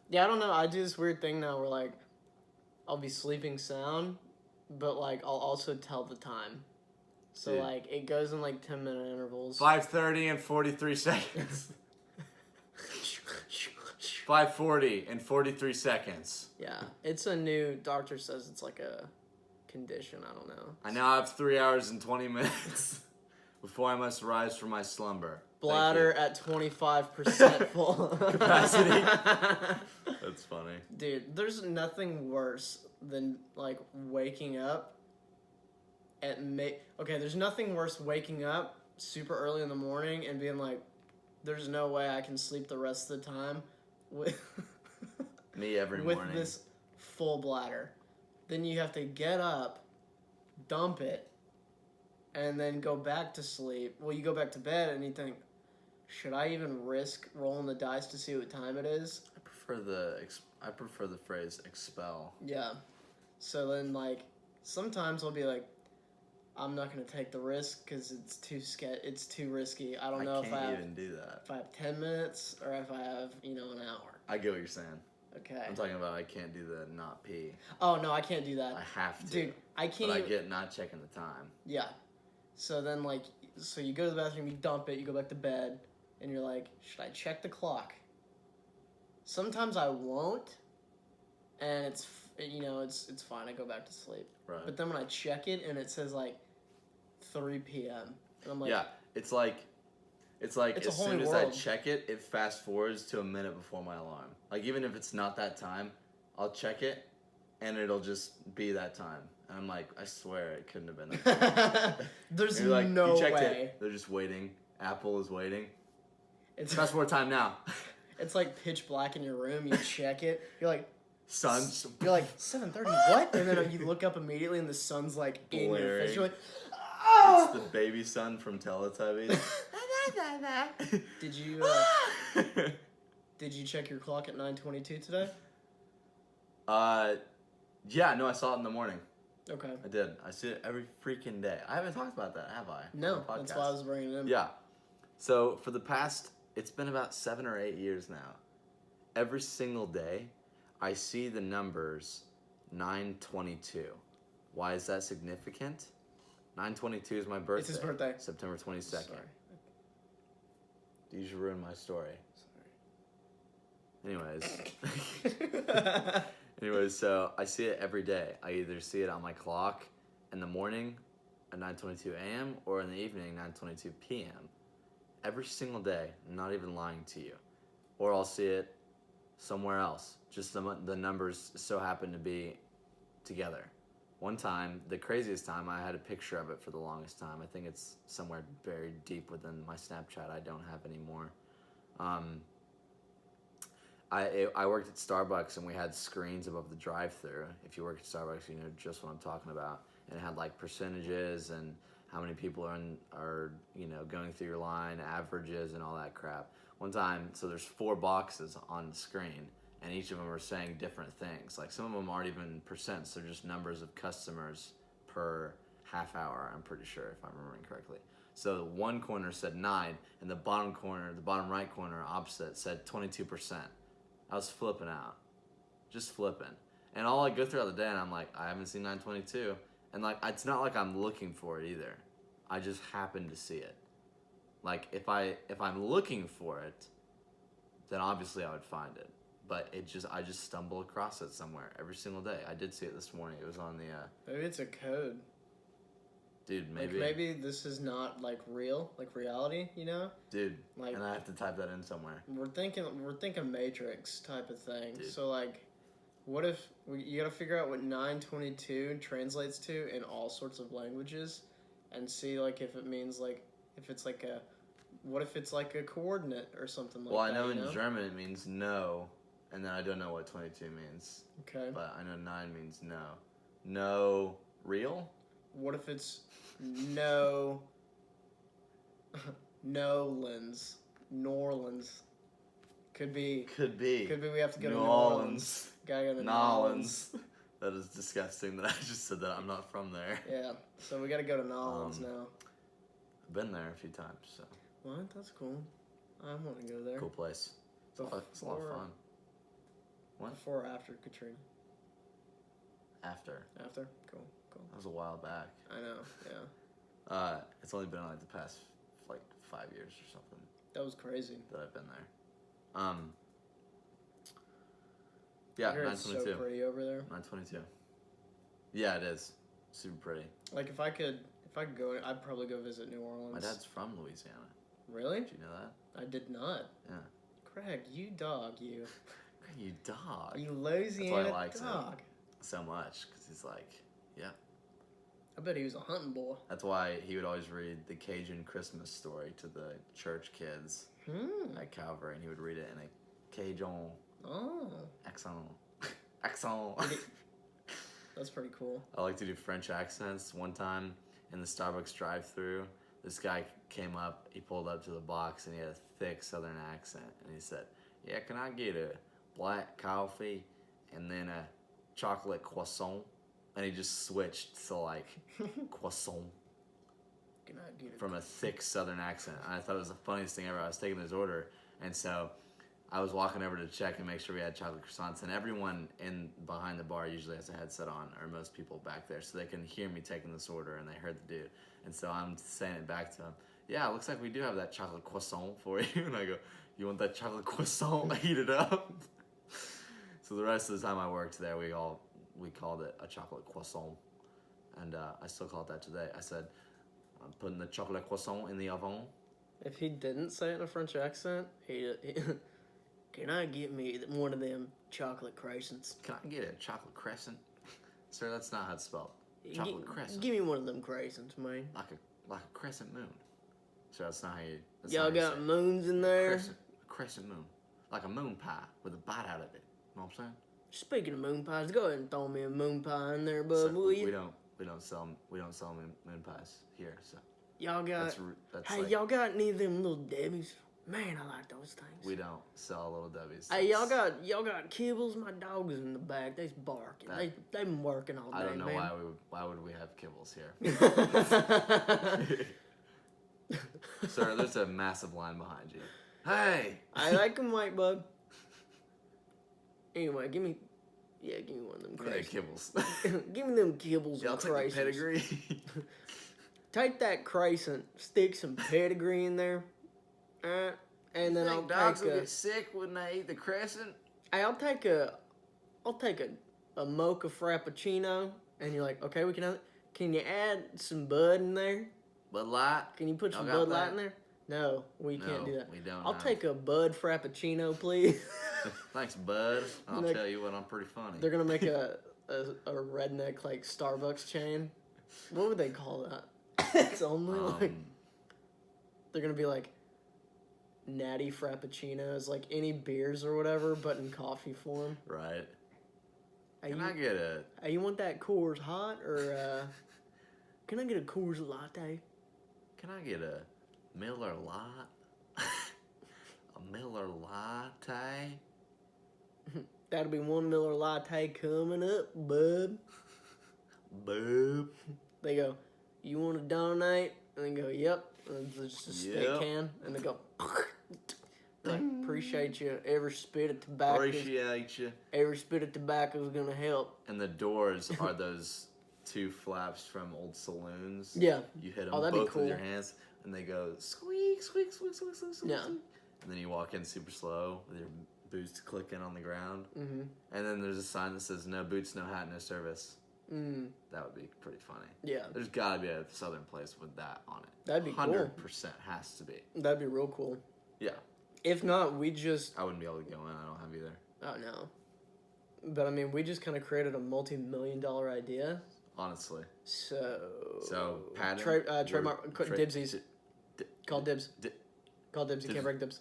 Speaker 2: Yeah, I don't know. I do this weird thing now where, like, I'll be sleeping sound, but, like, I'll also tell the time. So,
Speaker 1: Dude.
Speaker 2: like, it goes in, like, 10-minute intervals.
Speaker 1: 5:30 and 43 seconds. 5:40 and 43 seconds.
Speaker 2: Yeah, it's a new, doctor says it's like a condition, I don't know.
Speaker 1: I now have 3 hours and 20 minutes before I must rise from my slumber.
Speaker 2: Bladder at 25% full.
Speaker 1: Capacity. That's funny.
Speaker 2: Dude, there's nothing worse than, like, waking up at okay, there's nothing worse waking up super early in the morning and being like, there's no way I can sleep the rest of the time with
Speaker 1: Me every
Speaker 2: with
Speaker 1: morning.
Speaker 2: this full bladder. Then you have to get up, dump it, and then go back to sleep. Well, you go back to bed and you think, should I even risk rolling the dice to see what time it is?
Speaker 1: I prefer the phrase expel.
Speaker 2: Yeah. So then, like, sometimes I'll be like, I'm not gonna take the risk because it's too risky. I don't know if I
Speaker 1: can't
Speaker 2: have
Speaker 1: even do that.
Speaker 2: 10 minutes or if I have an hour.
Speaker 1: I get what you're saying.
Speaker 2: Okay.
Speaker 1: I'm talking about I can't do the not pee.
Speaker 2: Oh no, I can't do that.
Speaker 1: I have to.
Speaker 2: Dude, I can't.
Speaker 1: But I
Speaker 2: even-
Speaker 1: get not checking the time.
Speaker 2: Yeah. So then, like, so you go to the bathroom, you dump it, you go back to bed, and you're like, should I check the clock? Sometimes I won't, and it's fine. I go back to sleep.
Speaker 1: Right.
Speaker 2: But then when I check it and it says like 3 p.m. and I'm like,
Speaker 1: Yeah, it's like
Speaker 2: It's a
Speaker 1: as
Speaker 2: whole
Speaker 1: soon
Speaker 2: new
Speaker 1: as I
Speaker 2: world.
Speaker 1: check it, it fast forwards to a minute before my alarm. Like even if it's not that time, I'll check it, and it'll just be that time. And I'm like, I swear it couldn't have been that time.
Speaker 2: there's
Speaker 1: And you're like,
Speaker 2: no
Speaker 1: you checked
Speaker 2: way.
Speaker 1: it. They're just waiting. Apple is waiting.
Speaker 2: It's
Speaker 1: Fast forward time now.
Speaker 2: it's like pitch black in your room. You check it. You're like.
Speaker 1: Sun's
Speaker 2: You're like 7:30. What? And then you look up immediately, and the sun's like in your
Speaker 1: Blaring.
Speaker 2: face. You're like,
Speaker 1: It's the baby sun from Teletubbies.
Speaker 2: Did you check your clock at 9:22 today?
Speaker 1: Yeah, no, I saw it in the morning.
Speaker 2: Okay.
Speaker 1: I did. I see it every freaking day. I haven't talked about that, have I?
Speaker 2: No,
Speaker 1: On the
Speaker 2: that's
Speaker 1: podcast?
Speaker 2: why I was bringing it in.
Speaker 1: Yeah. So for the past, it's been about 7 or 8 years now. Every single day, I see the numbers 9/22. Why is that significant? 9/22 is my birthday.
Speaker 2: It's his birthday.
Speaker 1: September 22nd.
Speaker 2: Sorry.
Speaker 1: You should ruin my story. Anyways. Anyways, so I see it every day. I either see it on my clock in the morning at 9:22 a.m. or in the evening 9:22 p.m. Every single day. I'm not even lying to you. Or I'll see it somewhere else. Just the numbers so happen to be together. One time, the craziest time, I had a picture of it for the longest time. I think it's somewhere buried deep within my Snapchat I don't have anymore. I worked at Starbucks, and we had screens above the drive-thru. If you work at Starbucks, you know just what I'm talking about. And it had like percentages and how many people are going through your line, averages, and all that crap. One time, so there's 4 boxes on the screen, and each of them are saying different things. Like some of them aren't even percents; they're just numbers of customers per half hour. I'm pretty sure, if I'm remembering correctly. So one corner said 9, and the bottom right corner opposite said 22%. I was flipping out, just flipping. And all I go throughout the day, and I'm like, I haven't seen 922, and like it's not like I'm looking for it either. I just happen to see it. Like if I'm looking for it, then obviously I would find it. But I just stumble across it somewhere every single day. I did see it this morning. It was on the.
Speaker 2: Maybe it's a code.
Speaker 1: Dude, maybe.
Speaker 2: Like maybe this is not like real, like reality, you know?
Speaker 1: Dude,
Speaker 2: like,
Speaker 1: and I have to type that in somewhere.
Speaker 2: We're thinking Matrix type of thing.
Speaker 1: Dude.
Speaker 2: So like, what if you gotta figure out what 922 translates to in all sorts of languages, and see like if it means like if it's like a, what if it's like a coordinate or something like that?
Speaker 1: Well, I know
Speaker 2: you
Speaker 1: in German it means no, and then I don't know what 22 means.
Speaker 2: Okay.
Speaker 1: But I know 9 means no. No real?
Speaker 2: What if it's no Nolans? Norlands. Could be we have to go to New Orleans. Gotta go to
Speaker 1: Nolans. That is disgusting that I just said that. I'm not from there.
Speaker 2: Yeah, so we gotta go to Nolans now.
Speaker 1: I've been there a few times, so.
Speaker 2: What? That's cool. I want to go there.
Speaker 1: Cool place. It's a lot of fun. What?
Speaker 2: Before or after Katrina?
Speaker 1: After.
Speaker 2: After? Cool.
Speaker 1: That was a while back.
Speaker 2: I know, yeah.
Speaker 1: It's only been like the past 5 years or something.
Speaker 2: That was crazy.
Speaker 1: That I've been there. Yeah, 922.
Speaker 2: It's so pretty over there.
Speaker 1: 922. Yeah, it is. Super pretty.
Speaker 2: Like if I could go, I'd probably go visit New Orleans.
Speaker 1: My dad's from Louisiana.
Speaker 2: Really?
Speaker 1: Did you know that?
Speaker 2: I did not.
Speaker 1: Yeah.
Speaker 2: Craig, you dog, you.
Speaker 1: Craig, you dog.
Speaker 2: You Louisiana
Speaker 1: That's why I liked
Speaker 2: dog.
Speaker 1: him so much, because he's like, yeah.
Speaker 2: I bet he was a hunting boy.
Speaker 1: That's why he would always read the Cajun Christmas story to the church kids at Calvary, and he would read it in a Cajun accent.
Speaker 2: That's pretty cool.
Speaker 1: I like to do French accents. One time in the Starbucks drive-thru, this guy came up, he pulled up to the box, and he had a thick southern accent, and he said, yeah, can I get a black coffee and then a chocolate croissant? And he just switched to like croissant
Speaker 2: Can I get
Speaker 1: from a thick southern accent. And I thought it was the funniest thing ever. I was taking his order, and so I was walking over to check and make sure we had chocolate croissants, and everyone in behind the bar usually has a headset on, or most people back there, so they can hear me taking this order, and they heard the dude. And so I'm saying it back to him. Yeah, it looks like we do have that chocolate croissant for you. And I go, you want that chocolate croissant? Heat it up. So the rest of the time I worked there, we called it a chocolate croissant. And I still call it that today. I said, I'm putting the chocolate croissant in the oven.
Speaker 2: If he didn't say it in a French accent, he can I get me one of them chocolate croissants?
Speaker 1: Can I get a chocolate crescent? Sir, that's not how it's spelled. Chocolate crescent.
Speaker 2: Give me one of them croissants, man.
Speaker 1: Like a crescent moon. Sir, that's not how you.
Speaker 2: Y'all got moons in there?
Speaker 1: A crescent moon. Like a moon pie with a bite out of it. You know what I'm saying?
Speaker 2: Speaking of moon pies, go ahead and throw me a moon pie in there, bud,
Speaker 1: So,
Speaker 2: will you?
Speaker 1: we don't sell moon pies here. So
Speaker 2: Y'all got.
Speaker 1: that's
Speaker 2: Hey,
Speaker 1: like,
Speaker 2: y'all got any of them little Debbie's? Man, I like those things.
Speaker 1: we don't sell Little Debbie's.
Speaker 2: Hey, y'all got kibbles? My dog's in the back. They's barking. They been working all day,
Speaker 1: I don't know
Speaker 2: man.
Speaker 1: why would we have kibbles here. Sir, there's a massive line behind you. Hey!
Speaker 2: I like them white, bud. Anyway, give me one of them
Speaker 1: Yeah,
Speaker 2: croissants.
Speaker 1: kibbles.
Speaker 2: Give me them kibbles
Speaker 1: Y'all
Speaker 2: and
Speaker 1: take the
Speaker 2: croissants.
Speaker 1: pedigree.
Speaker 2: Take that croissant, stick some pedigree in there, and then I'll
Speaker 1: dogs
Speaker 2: take
Speaker 1: will
Speaker 2: a.
Speaker 1: get sick when they eat the crescent.
Speaker 2: Hey, I'll take a mocha frappuccino, and you're like, okay, can you add some Bud in there?
Speaker 1: Bud Light.
Speaker 2: Can you put some
Speaker 1: Y'all got
Speaker 2: Bud Light
Speaker 1: that?
Speaker 2: in there? No, we can't do that.
Speaker 1: We don't.
Speaker 2: I'll take a Bud frappuccino, please.
Speaker 1: Thanks, Bud. I'll
Speaker 2: Like,
Speaker 1: tell you what, I'm pretty funny.
Speaker 2: They're gonna make a redneck like Starbucks chain. What would they call that? It's only like they're gonna be like natty frappuccinos, like any beers or whatever, but in coffee form.
Speaker 1: Right.
Speaker 2: Hey,
Speaker 1: Can I get a?
Speaker 2: Hey, you want that Coors Hot or Can I get a Coors latte?
Speaker 1: Can I get a Miller Lite? A Miller Latte?
Speaker 2: That'll be one Miller latte coming up, bub.
Speaker 1: Boob.
Speaker 2: They go, you want to donate? And they go, yep. And it's just a stick
Speaker 1: Yep.
Speaker 2: can. And they go, like, appreciate you. Every spit of tobacco.
Speaker 1: Appreciate you.
Speaker 2: Every spit of tobacco is going to help.
Speaker 1: And the doors are those two flaps from old saloons.
Speaker 2: Yeah.
Speaker 1: You hit them
Speaker 2: Oh, that'd be
Speaker 1: both with
Speaker 2: cool.
Speaker 1: your hands, and they go squeak, squeak, squeak, squeak, squeak, squeak.
Speaker 2: Yeah.
Speaker 1: And then you walk in super slow with your boots clicking on the ground.
Speaker 2: Mm-hmm.
Speaker 1: And then there's a sign that says no boots, no hat, no service.
Speaker 2: Mm.
Speaker 1: That would be pretty funny.
Speaker 2: Yeah.
Speaker 1: There's gotta be a southern place with that on it.
Speaker 2: That'd be cool.
Speaker 1: 100% has to be.
Speaker 2: That'd be real cool.
Speaker 1: Yeah.
Speaker 2: If not, we just...
Speaker 1: I wouldn't be able to go in. I don't have either.
Speaker 2: Oh, no. But, I mean, we just kind of created a multi-million-dollar idea.
Speaker 1: Honestly.
Speaker 2: So
Speaker 1: patent.
Speaker 2: trademark, dibsies. Call dibs. Call dibs. You
Speaker 1: Dibs.
Speaker 2: can't break dibs.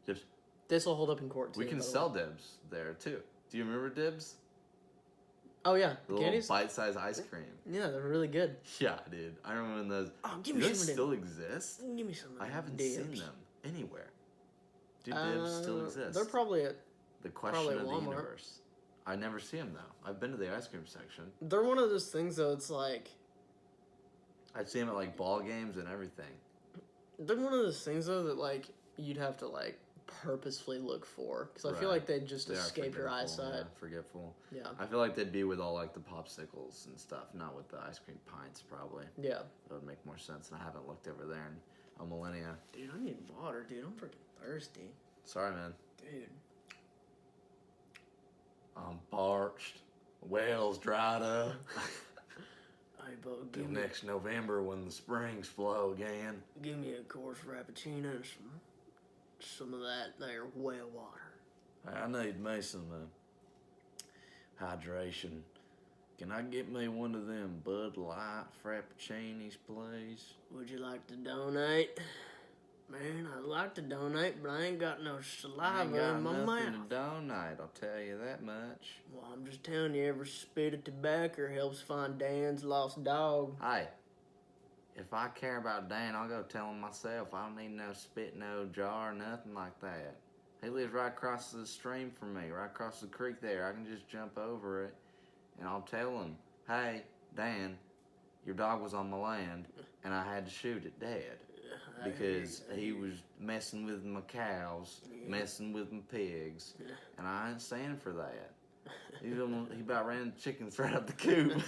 Speaker 1: Dibs.
Speaker 2: This will hold up in court, too.
Speaker 1: We can
Speaker 2: by the
Speaker 1: sell
Speaker 2: way.
Speaker 1: dibs there too. Do you remember dibs?
Speaker 2: Oh, yeah.
Speaker 1: The
Speaker 2: The
Speaker 1: little
Speaker 2: candies?
Speaker 1: bite-sized ice cream.
Speaker 2: Yeah, they're really good.
Speaker 1: Yeah, dude. I remember when those.
Speaker 2: Oh,
Speaker 1: Do
Speaker 2: give me
Speaker 1: those
Speaker 2: some of
Speaker 1: still
Speaker 2: them.
Speaker 1: exist?
Speaker 2: Give me some of
Speaker 1: I
Speaker 2: them
Speaker 1: haven't
Speaker 2: dibs.
Speaker 1: seen them anywhere. Do dibs still exist?
Speaker 2: They're probably at...
Speaker 1: The question
Speaker 2: probably
Speaker 1: of the
Speaker 2: Walmart.
Speaker 1: universe. I never see them though. I've been to the ice cream section.
Speaker 2: They're one of those things, though, it's like...
Speaker 1: I see them at like ball games and everything.
Speaker 2: They're one of those things, though, that, like, you'd have to, like, purposefully look for. Because I feel
Speaker 1: Right.
Speaker 2: like they'd just
Speaker 1: They are
Speaker 2: escape your
Speaker 1: forgetful,
Speaker 2: eyesight.
Speaker 1: Yeah, forgetful.
Speaker 2: Yeah.
Speaker 1: I feel like they'd be with all like the popsicles and stuff, not with the ice cream pints probably.
Speaker 2: Yeah.
Speaker 1: That would make more sense, and I haven't looked over there in a millennia.
Speaker 2: Dude, I need water, dude. I'm freaking thirsty.
Speaker 1: Sorry, man.
Speaker 2: Dude.
Speaker 1: I'm parched. Wells dried up.
Speaker 2: Hey, bud,
Speaker 1: Till next November when the springs flow again.
Speaker 2: give me a course frappuccino and some of that there well water.
Speaker 1: I need me some hydration. Can I get me one of them Bud Light Frappuccinis, please?
Speaker 2: Would you like to donate? Man, I'd like to donate, but I ain't got no
Speaker 1: I ain't
Speaker 2: saliva
Speaker 1: got
Speaker 2: in my
Speaker 1: nothing
Speaker 2: mouth.
Speaker 1: to donate, I'll tell you that much.
Speaker 2: Well, I'm just telling you, every spit of tobacco helps find Dan's lost dog.
Speaker 1: Hey, if I care about Dan, I'll go tell him myself. I don't need no spit, no jar, nothing like that. He lives right across the stream from me, right across the creek there. I can just jump over it, and I'll tell him, hey, Dan, your dog was on my land, and I had to shoot it dead. Because he was messing with my cows, messing with my pigs, and I ain't standing for that. He about ran chickens right out the coop.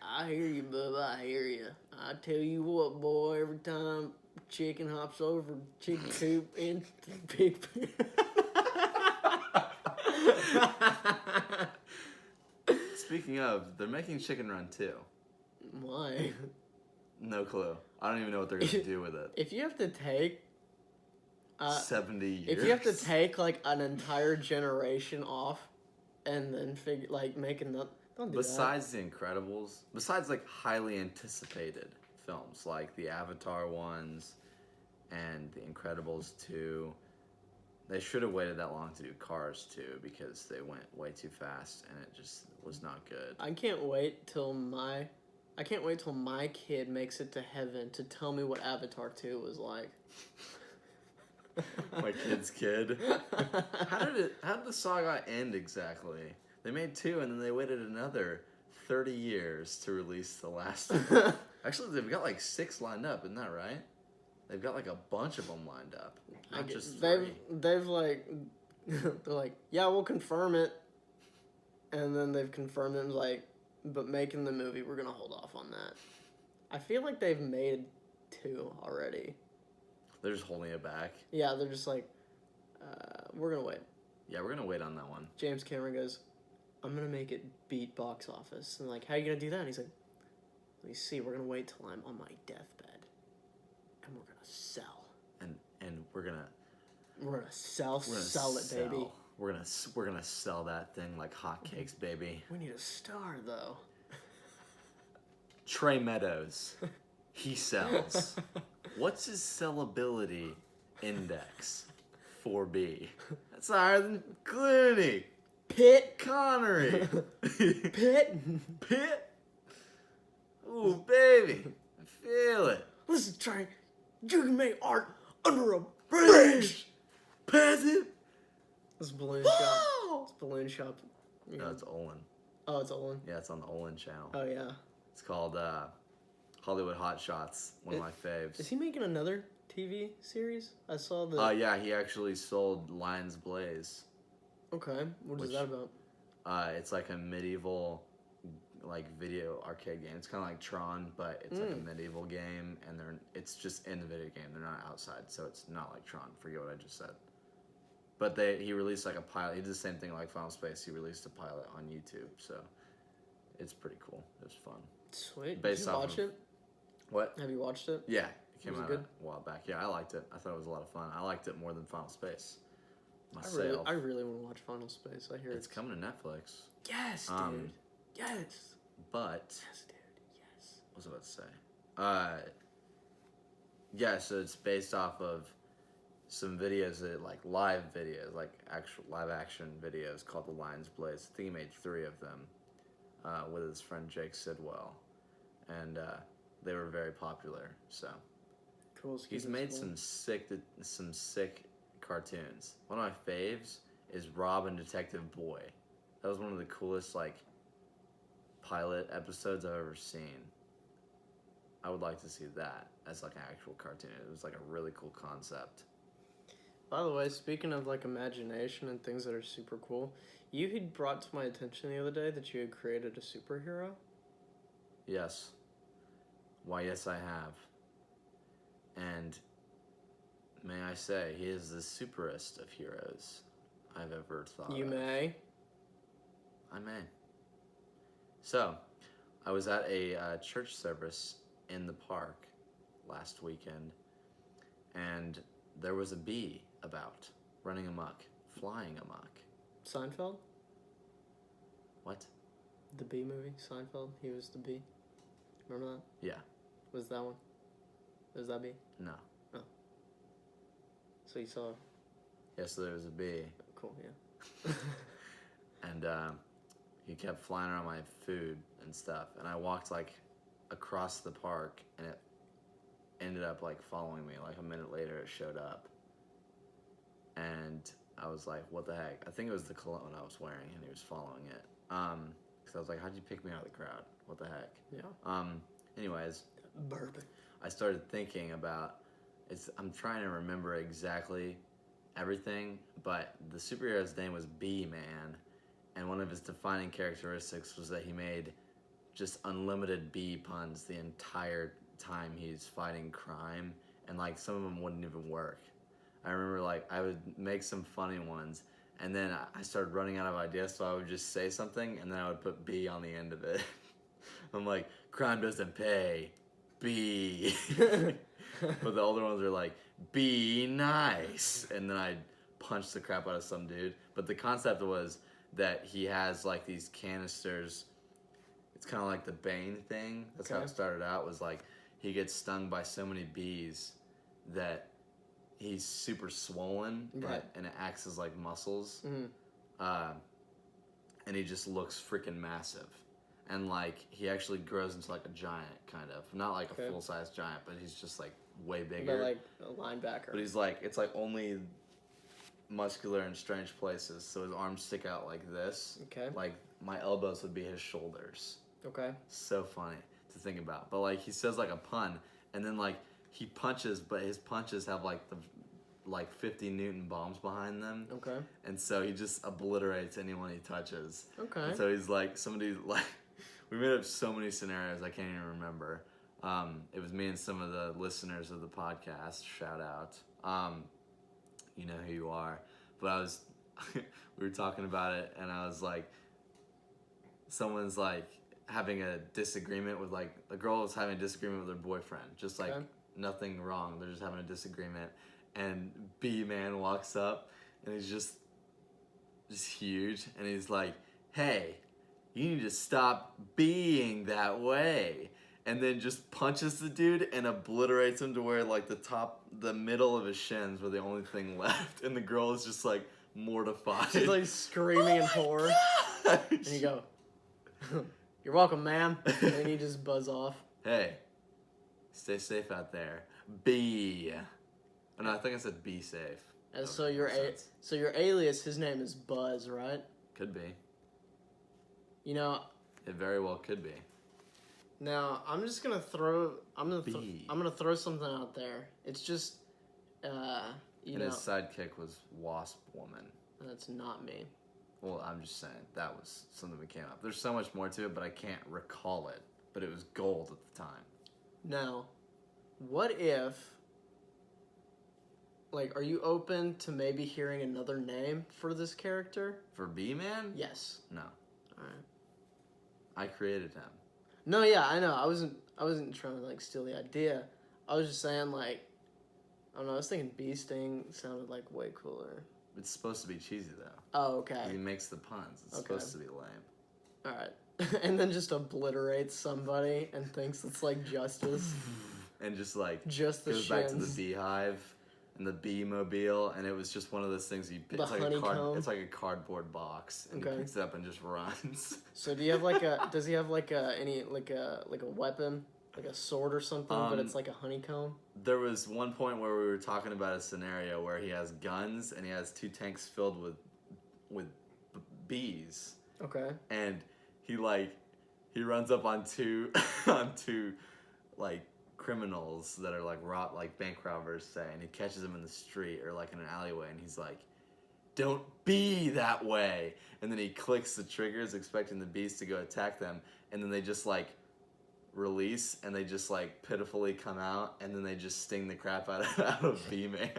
Speaker 2: I hear you, bub. I hear you. I tell you what, boy. Every time chicken hops over chicken coop into the pig pen.
Speaker 1: Speaking of, they're making Chicken Run 2.
Speaker 2: Why?
Speaker 1: No clue. I don't even know what they're gonna do with it.
Speaker 2: If you have to take
Speaker 1: 70 years.
Speaker 2: if you have to take like an entire generation off and then figure like make another, don't do
Speaker 1: Besides The Incredibles, besides like highly anticipated films like the Avatar ones and The Incredibles 2, they should have waited that long to do Cars 2 because they went way too fast and it just was not good.
Speaker 2: that. I can't wait till my kid makes it to heaven to tell me what Avatar 2 was like.
Speaker 1: My kid's kid. How did the saga end exactly? They made 2 and then they waited another 30 years to release the last one. Actually, they've got like 6 lined up, isn't that right? They've got like a bunch of them lined up. Not just 3.
Speaker 2: They've like they're like, yeah, we'll confirm it, and then they've confirmed it like, but making the movie, we're gonna hold off on that. I feel like they've made 2 already.
Speaker 1: They're just holding it back.
Speaker 2: Yeah, they're just like, we're gonna wait.
Speaker 1: Yeah, we're gonna wait on that one.
Speaker 2: James Cameron goes, I'm gonna make it beat box office, and like, how are you gonna do that? And he's like, let me see, we're gonna wait till I'm on my deathbed, and we're gonna sell.
Speaker 1: And we're gonna
Speaker 2: Sell it, baby.
Speaker 1: We're gonna sell that thing like hotcakes, baby.
Speaker 2: We need a star though.
Speaker 1: Trey Meadows, he sells. What's his sellability index? 4B. That's higher than Clooney,
Speaker 2: Pitt.
Speaker 1: Connery,
Speaker 2: Pitt.
Speaker 1: Pitt. Ooh, baby. I feel it.
Speaker 2: Listen, Trey, you can make art under a bridge.
Speaker 1: Pass it.
Speaker 2: It's Balloon Shop. It's Balloon Shop. You
Speaker 1: No,
Speaker 2: know.
Speaker 1: it's Olin.
Speaker 2: Oh, it's Olin.
Speaker 1: Yeah, it's on the Olin channel.
Speaker 2: Oh yeah.
Speaker 1: It's called Hollywood Hot Shots. One of my faves.
Speaker 2: Is he making another TV series? I saw the.
Speaker 1: Yeah, he actually sold Lions Blaze.
Speaker 2: Okay, what is
Speaker 1: Which-
Speaker 2: that about?
Speaker 1: It's like a medieval, like video arcade game. It's kind of like Tron, but it's like a medieval game, and it's just in the video game. They're not outside, so it's not like Tron. Forget what I just said. But he released like a pilot. He did the same thing like Final Space. He released a pilot on YouTube, so it's pretty cool. It was fun.
Speaker 2: Sweet.
Speaker 1: Based
Speaker 2: Did you
Speaker 1: off
Speaker 2: watch
Speaker 1: of-
Speaker 2: it?
Speaker 1: What?
Speaker 2: Have you watched it?
Speaker 1: Yeah, it came
Speaker 2: Was it
Speaker 1: out
Speaker 2: good?
Speaker 1: a while back. Yeah, I liked it. I thought it was a lot of fun. I liked it more than Final Space.
Speaker 2: I
Speaker 1: Myself.
Speaker 2: really want to watch Final Space. I hear
Speaker 1: It's coming to Netflix.
Speaker 2: Yes, dude.
Speaker 1: Um,
Speaker 2: Yes.
Speaker 1: But
Speaker 2: Yes, dude. Yes.
Speaker 1: what was I about to say? Yeah, so it's based off of some videos that like live videos, like actual live action videos called The Lions Blaze. I think he made 3 of them with his friend Jake Sidwell, and they were very popular. So
Speaker 2: Cool.
Speaker 1: he's made some sick cartoons. One of my faves is Rob and Detective Boy. That was one of the coolest like pilot episodes I've ever seen. I would like to see that as like an actual cartoon. It was like a really cool concept.
Speaker 2: By the way, speaking of like imagination and things that are super cool, you had brought to my attention the other day that you had created a superhero.
Speaker 1: Yes. Why, yes, I have. And may I say, he is the superest of heroes I've ever thought
Speaker 2: You
Speaker 1: of.
Speaker 2: may.
Speaker 1: I may. So, I was at a church service in the park last weekend, and there was a bee about, running amok, flying amok.
Speaker 2: Seinfeld?
Speaker 1: What?
Speaker 2: The bee movie? Seinfeld? He was the bee? Remember that?
Speaker 1: Yeah.
Speaker 2: Was that one? Was that bee?
Speaker 1: No.
Speaker 2: So you saw.
Speaker 1: Yeah, so there was a bee,
Speaker 2: Cool, yeah.
Speaker 1: and he kept flying around my food and stuff, and I walked like across the park, and it ended up like following me. Like a minute later, it showed up, and I was like, "What the heck?" I think it was the cologne I was wearing, and he was following it. Because I was like, "How'd you pick me out of the crowd? What the heck?"
Speaker 2: Yeah.
Speaker 1: Anyways,
Speaker 2: Bourbon.
Speaker 1: I started thinking about I'm trying to remember exactly everything, but the superhero's name was Bee Man, and one of his defining characteristics was that he made just unlimited bee puns the entire time he's fighting crime, and like some of them wouldn't even work. I remember like I would make some funny ones, and then I started running out of ideas, so I would just say something, and then I would put B on the end of it. I'm like, crime doesn't pay, B. But the older ones are like, be nice, and then I'd punch the crap out of some dude. But the concept was that he has like these canisters. It's kind of like the Bane thing. That's how
Speaker 2: Okay.
Speaker 1: it started out. Was like he gets stung by so many bees that he's super swollen,
Speaker 2: Right.
Speaker 1: and it acts as like muscles.
Speaker 2: Mm-hmm.
Speaker 1: And he just looks freaking massive. And like he actually grows into like a giant, kind of, not like
Speaker 2: Okay.
Speaker 1: a full size giant, but he's just like way
Speaker 2: But
Speaker 1: bigger.
Speaker 2: like a linebacker.
Speaker 1: But he's like, it's like only muscular in strange places. So his arms stick out like this.
Speaker 2: Okay.
Speaker 1: Like my elbows would be his shoulders.
Speaker 2: Okay.
Speaker 1: So funny to think about. But like he says like a pun, and then like he punches, but his punches have like the 50 Newton bombs behind them.
Speaker 2: Okay.
Speaker 1: And so he just obliterates anyone he touches.
Speaker 2: Okay.
Speaker 1: And so he's like, somebody like, we made up so many scenarios I can't even remember. It was me and some of the listeners of the podcast. Shout out. You know who you are. But we were talking about it, and I was like, someone's like having a disagreement with like, a girl was having a disagreement with her boyfriend. Just like nothing wrong. They're just having a disagreement. And B-Man walks up, and he's just huge, and he's like, hey, you need to stop being that way. And then just punches the dude and obliterates him to where like the middle of his shins were the only thing left. And the girl is just like mortified.
Speaker 2: She's like screaming in horror.
Speaker 1: God!
Speaker 2: And you go, You're welcome, ma'am. And then you just buzz off.
Speaker 1: Hey, stay safe out there. Be. Oh, no, I think I said be safe.
Speaker 2: And
Speaker 1: That
Speaker 2: so
Speaker 1: would
Speaker 2: your
Speaker 1: make more sense.
Speaker 2: so your alias, his name is Buzz, right?
Speaker 1: Could be.
Speaker 2: You know,
Speaker 1: It very well could be.
Speaker 2: now I'm just gonna throw. I'm
Speaker 1: B.
Speaker 2: gonna throw something out there. It's just, you
Speaker 1: And
Speaker 2: know,
Speaker 1: his sidekick was Wasp Woman.
Speaker 2: that's not me.
Speaker 1: Well, I'm just saying that was something that came up. There's so much more to it, but I can't recall it. But it was gold at the time.
Speaker 2: Now, what if, like, are you open to maybe hearing another name for this character?
Speaker 1: For B-Man?
Speaker 2: Yes.
Speaker 1: No.
Speaker 2: All right.
Speaker 1: I created him.
Speaker 2: No, yeah, I know. I wasn't trying to like steal the idea. I was just saying like, I don't know. I was thinking bee sting sounded like way cooler.
Speaker 1: It's supposed to be cheesy, though.
Speaker 2: Oh, okay.
Speaker 1: He makes the puns. It's
Speaker 2: Okay.
Speaker 1: supposed to be lame.
Speaker 2: All right. And then just obliterates somebody and thinks it's like justice.
Speaker 1: And just like
Speaker 2: Just the
Speaker 1: goes back to the
Speaker 2: shins.
Speaker 1: beehive and the bee mobile, and it was just one of those things you pick.
Speaker 2: The
Speaker 1: It's like
Speaker 2: honeycomb.
Speaker 1: it's like a cardboard box, and
Speaker 2: Okay.
Speaker 1: he picks it up and just runs.
Speaker 2: So do you have like a? Does he have like a any like a weapon, like a sword or something? But it's like a honeycomb.
Speaker 1: There was one point where we were talking about a scenario where he has guns and he has 2 tanks filled with bees,
Speaker 2: Okay.
Speaker 1: and he runs up on two on two like criminals that are like bank robbers, say, and he catches them in the street or like in an alleyway, and he's like, "Don't be that way," and then he clicks the triggers expecting the bees to go attack them, and then they just like release and they just like pitifully come out, and then they just sting the crap out of B-Man.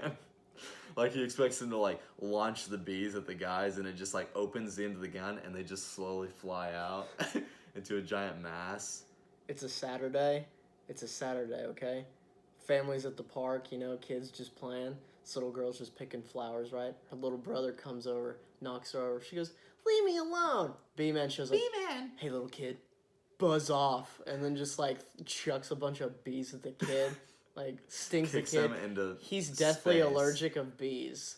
Speaker 1: Like he expects them to like launch the bees at the guys, and it just like opens the end of the gun and they just slowly fly out into a giant mass.
Speaker 2: It's a Saturday. It's a Saturday, okay? Family's at the park, you know, kids just playing. This little girl's just picking flowers, right? Her little brother comes over, knocks her over. She goes, "Leave me alone." B-Man shows up.
Speaker 1: B-Man!
Speaker 2: "Hey, little kid, buzz off." And then just like chucks a bunch of bees at the kid. Like stings
Speaker 1: Kicks
Speaker 2: the kid.
Speaker 1: him into
Speaker 2: He's deathly
Speaker 1: space.
Speaker 2: allergic of bees.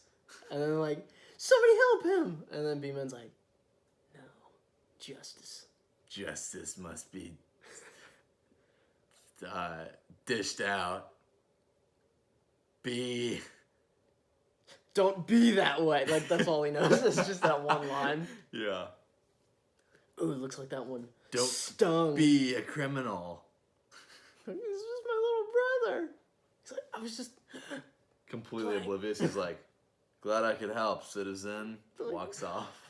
Speaker 2: And then like, "Somebody help him." And then B-Man's like, "No, justice."
Speaker 1: Justice must be dished out. Be.
Speaker 2: Don't be that way. Like that's all he knows. It's just that one line.
Speaker 1: Yeah.
Speaker 2: Ooh, it looks like that one
Speaker 1: Don't
Speaker 2: stung.
Speaker 1: Be a criminal.
Speaker 2: This is my little brother. He's like, I was just.
Speaker 1: Completely
Speaker 2: Play.
Speaker 1: oblivious. He's like, "Glad I could help, citizen." Walks off.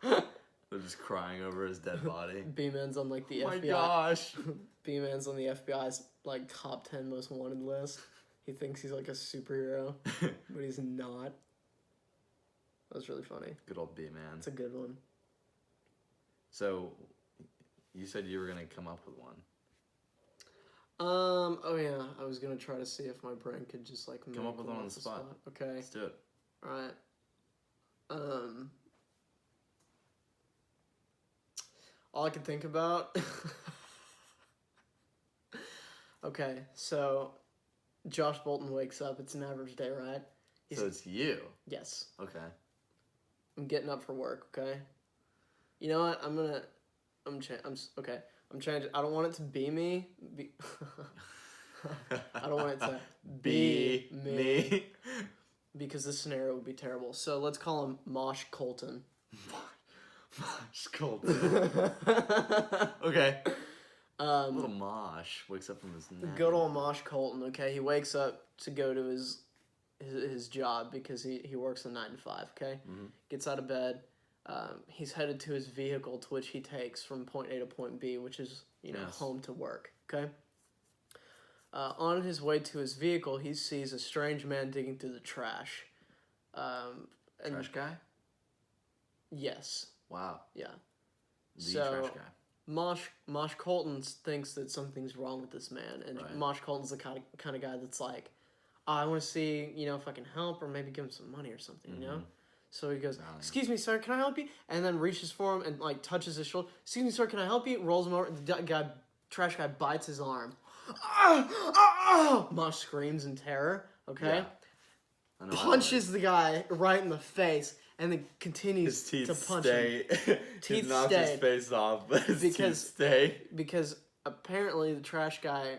Speaker 1: They're just crying over his dead body.
Speaker 2: B-Man's on like the
Speaker 1: Oh my
Speaker 2: FBI.
Speaker 1: gosh.
Speaker 2: B-Man's on the FBI's like top 10 most wanted list. He thinks he's like a superhero, but he's not. That was really funny.
Speaker 1: Good old B-Man.
Speaker 2: It's a good one.
Speaker 1: So, you said you were going to come up with one.
Speaker 2: Oh yeah, I was gonna try to see if my brain could just like
Speaker 1: Come up with one on
Speaker 2: off
Speaker 1: the spot.
Speaker 2: Okay.
Speaker 1: Let's do it.
Speaker 2: All right. All I can think about. Okay, so Josh Bolton wakes up. It's an average day, right?
Speaker 1: So it's you.
Speaker 2: Yes.
Speaker 1: Okay.
Speaker 2: I'm getting up for work. Okay. You know what? Okay. I'm changing. I don't want it to be me. I don't want it to be me. Because this scenario would be terrible. So let's call him Mosh Colton.
Speaker 1: Mosh Colton. Okay. Little Mosh wakes up from his nap.
Speaker 2: Good old Mosh Colton. Okay, he wakes up to go to his job because he works a 9 to 5. Okay, gets out of bed. He's headed to his vehicle, to which he takes from point A to point B, which is home to work. Okay. On his way to his vehicle, he sees a strange man digging through the trash.
Speaker 1: Trash guy?
Speaker 2: Yes.
Speaker 1: Wow.
Speaker 2: Yeah.
Speaker 1: The
Speaker 2: So-
Speaker 1: trash guy.
Speaker 2: Mosh Colton thinks that something's wrong with this man, and
Speaker 1: Right.
Speaker 2: Mosh Colton's the kind of guy that's like, "Oh, I want to see, if I can help, or maybe give him some money or something, you know." So he goes,
Speaker 1: Valiant.
Speaker 2: "Excuse me, sir, can I help you?" And then reaches for him and like touches his shoulder. "Excuse me, sir, can I help you?" Rolls him over. The trash guy bites his arm. Mosh screams in terror. Okay,
Speaker 1: Yeah. I know how it
Speaker 2: punches the guy right in the face, and then continues
Speaker 1: His teeth
Speaker 2: to punch him.
Speaker 1: stay. He
Speaker 2: Teeth
Speaker 1: knocks his
Speaker 2: stay.
Speaker 1: face off, but his
Speaker 2: Because-
Speaker 1: teeth stay.
Speaker 2: Because apparently the trash guy,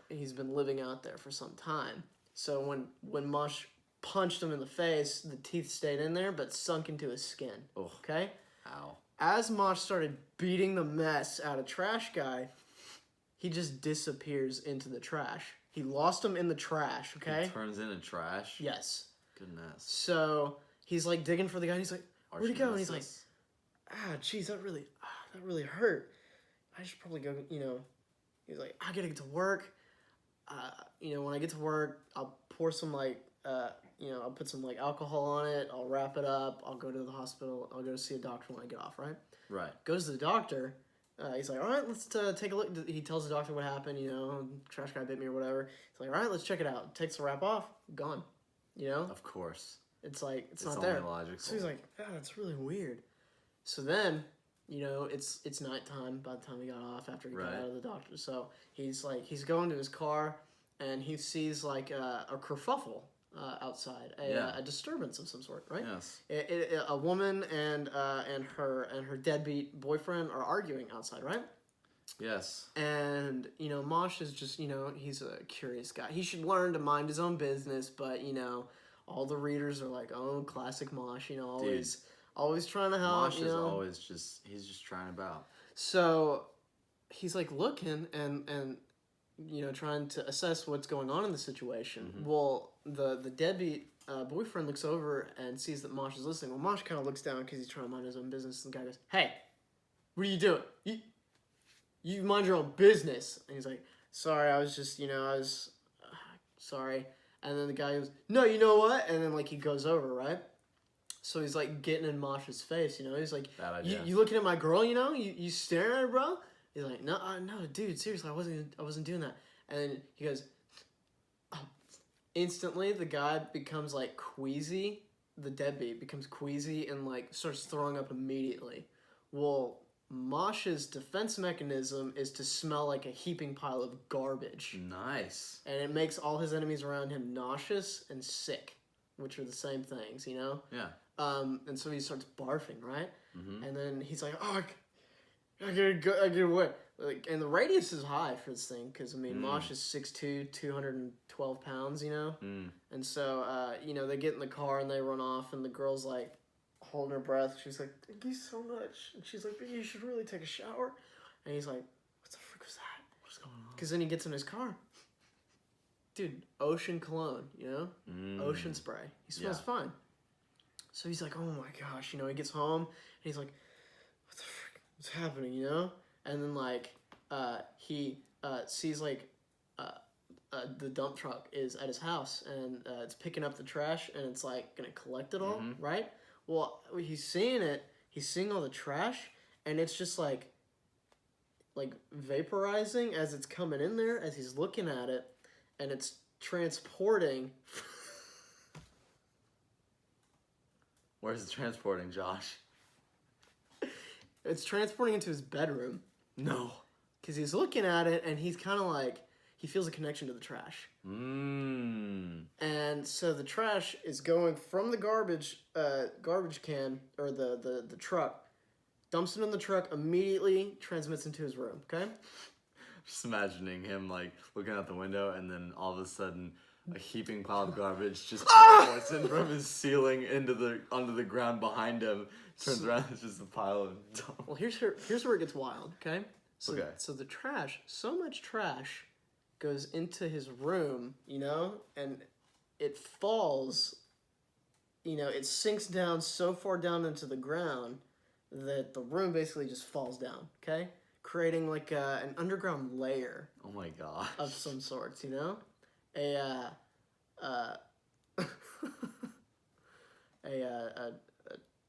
Speaker 2: he's been living out there for some time. So when Mosh punched him in the face, the teeth stayed in there but sunk into his skin.
Speaker 1: Oh,
Speaker 2: Okay?
Speaker 1: ow.
Speaker 2: As Mosh started beating the mess out of trash guy, he just disappears into the trash. He lost him in the trash, okay?
Speaker 1: He turns into trash.
Speaker 2: Yes.
Speaker 1: Goodness.
Speaker 2: So he's like digging for the guy and he's like, where'd he go? And he's like,
Speaker 1: Archnemesis.
Speaker 2: jeez, that really hurt. I should probably go, he's like, I gotta get to work. When I get to work, I'll pour some I'll put some alcohol on it. I'll wrap it up. I'll go to the hospital. I'll go see a doctor when I get off, right?
Speaker 1: Right.
Speaker 2: Goes to the doctor. He's like, all right, let's take a look. He tells the doctor what happened, trash guy bit me or whatever. He's like, all right, let's check it out. Takes the wrap off, gone.
Speaker 1: Of course.
Speaker 2: It's like, it's not
Speaker 1: only
Speaker 2: there.
Speaker 1: logical.
Speaker 2: So he's like, that's really weird. So then, it's nighttime by the time he got off after he got out of the doctor. So he's going to his car and he sees a kerfuffle outside, a disturbance of some sort, right?
Speaker 1: Yes.
Speaker 2: A woman and her deadbeat boyfriend are arguing outside, right?
Speaker 1: Yes.
Speaker 2: And Mosh is just he's a curious guy. He should learn to mind his own business, but all the readers are like, oh, classic Mosh, always trying to help.
Speaker 1: Mosh is always he's just trying about.
Speaker 2: So he's looking and trying to assess what's going on in the situation.
Speaker 1: Mm-hmm.
Speaker 2: Well, the deadbeat boyfriend looks over and sees that Mosh is listening. Well, Mosh kind of looks down because he's trying to mind his own business. And the guy goes, "Hey, what are you doing? You mind your own business." And he's like, "Sorry, I was just, sorry." And then the guy goes, "No, you know what?" And then he goes over, right? So he's getting in Mosh's face, He's like,
Speaker 1: Bad idea.
Speaker 2: You looking at my girl, you staring at her, bro?" He's like, no, dude, seriously, I wasn't doing that. And then he goes, instantly the guy becomes queasy. The deadbeat becomes queasy and starts throwing up immediately. Well, Mosh's defense mechanism is to smell like a heaping pile of garbage.
Speaker 1: Nice.
Speaker 2: And it makes all his enemies around him nauseous and sick, which are the same things,
Speaker 1: Yeah.
Speaker 2: And so he starts barfing, right?
Speaker 1: Mm-hmm.
Speaker 2: And then he's like, oh, I gotta away. And the radius is high for this thing, because, Mosh is 6'2", 212 pounds,
Speaker 1: Mm.
Speaker 2: And so, they get in the car and they run off, and the girl's, holding her breath. She's like, thank you so much. And she's like, you should really take a shower. And he's like, what the frick was that?
Speaker 1: What's going on?
Speaker 2: Because then he gets in his car. Dude, ocean cologne, Ocean spray. He smells fine. So he's like, oh my gosh, he gets home, and he's like, what the frick, what's happening, And then, he sees, the dump truck is at his house, and it's picking up the trash, and it's, gonna collect it all, right? Well, he's seeing it, he's seeing all the trash, and it's just, vaporizing as it's coming in there, as he's looking at it, and it's transporting...
Speaker 1: Where's it transporting, Josh?
Speaker 2: It's transporting into his bedroom.
Speaker 1: No.
Speaker 2: Because he's looking at it, and he's kind of he feels a connection to the trash.
Speaker 1: Mmm.
Speaker 2: And so the trash is going from the garbage can, or the truck, dumps it in the truck, immediately transmits into his room, okay?
Speaker 1: Just imagining him looking out the window, and then all of a sudden a heaping pile of garbage just transports in from his ceiling onto the ground behind him. Turns around, it's just a pile of dump.
Speaker 2: Well, here's where it gets wild, okay? So,
Speaker 1: Okay.
Speaker 2: So the trash, so much trash goes into his room, and it falls, it sinks down so far down into the ground that the room basically just falls down, okay? Creating an underground layer
Speaker 1: Oh my gosh.
Speaker 2: of some sorts, a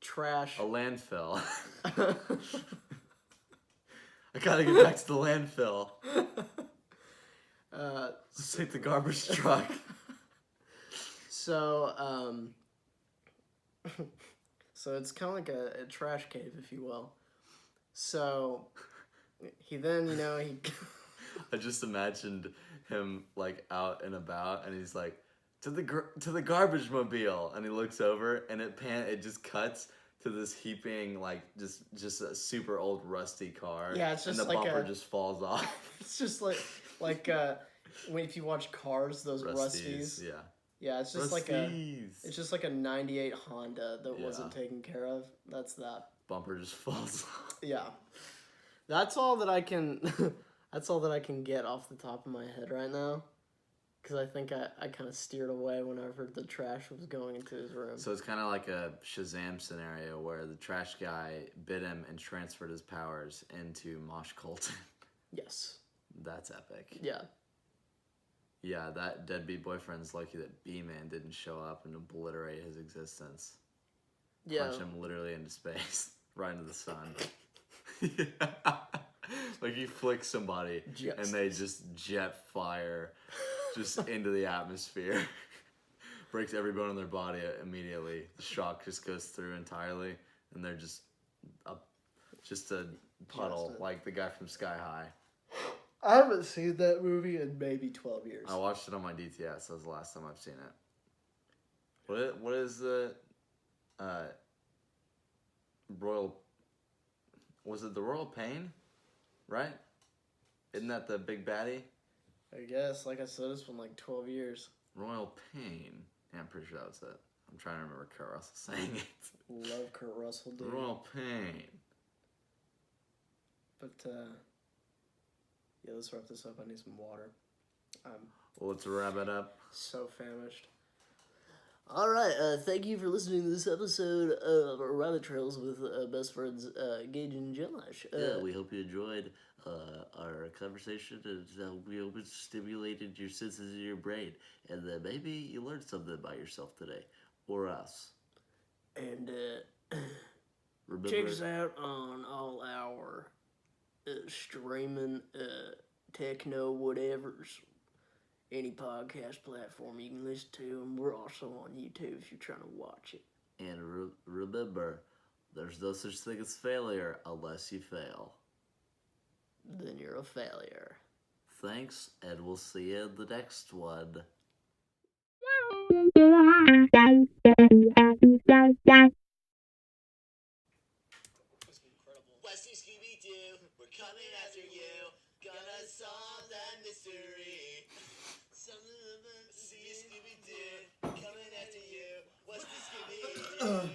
Speaker 2: trash.
Speaker 1: A landfill. I gotta get back to the landfill. Let's take the garbage truck.
Speaker 2: So, so it's kind of like a trash cave, if you will. So, he then, he...
Speaker 1: I just imagined him out and about, and he's to the garbage mobile, and he looks over, and it just cuts to this heaping like just a super old rusty car.
Speaker 2: Yeah, it's just
Speaker 1: and the
Speaker 2: like
Speaker 1: bumper just falls off.
Speaker 2: It's just like when if you watch Cars, those Rusties.
Speaker 1: Yeah.
Speaker 2: Yeah, it's just
Speaker 1: Rusties.
Speaker 2: like a '98 Honda that wasn't taken care of. That's that.
Speaker 1: Bumper just falls off.
Speaker 2: Yeah, that's all that I can. That's all that I can get off the top of my head right now. Because I think I kind of steered away whenever the trash was going into his room.
Speaker 1: So it's kind of like a Shazam scenario where the trash guy bit him and transferred his powers into Mosh Colton.
Speaker 2: Yes.
Speaker 1: That's epic.
Speaker 2: Yeah.
Speaker 1: Yeah, that deadbeat boyfriend's lucky that B-Man didn't show up and obliterate his existence.
Speaker 2: Yeah.
Speaker 1: Punch him literally into space, right into the sun. Yeah. Like you flick somebody and they just jet fire just into the atmosphere. Breaks every bone in their body immediately. The shock just goes through entirely, and they're just a puddle, like the guy from Sky High.
Speaker 2: I haven't seen that movie in maybe 12 years.
Speaker 1: I watched it on my DTS. That was the last time I've seen it. What is the Royal? Was it the Royal Pain? Right? Isn't that the big baddie?
Speaker 2: I guess, like I said, it's been like 12 years.
Speaker 1: Royal Pain. Yeah, I'm pretty sure that was it. I'm trying to remember Kurt Russell saying it.
Speaker 2: Love Kurt Russell, dude.
Speaker 1: Royal Pain.
Speaker 2: But, yeah, let's wrap this up. I need some water.
Speaker 1: Well, let's wrap it up.
Speaker 2: So famished.
Speaker 3: All right, thank you for listening to this episode of Rabbit Trails with best friends Gage and Josh. We hope you enjoyed our conversation, and we hope it stimulated your senses in your brain, and that maybe you learned something about yourself today, or us.
Speaker 2: And
Speaker 3: Remember,
Speaker 2: check us out on all our streaming techno whatevers. Any podcast platform you can listen to, and we're also on YouTube if you're trying to watch it.
Speaker 3: and remember, there's no such thing as failure unless you fail.
Speaker 2: Then you're a failure.
Speaker 3: Thanks, and we'll see you in the next one.
Speaker 4: Westy Scooby-Doo, we're coming after you. Gonna solve that mystery. See Scooby-Doo, coming after you. Westy Scooby-Doo.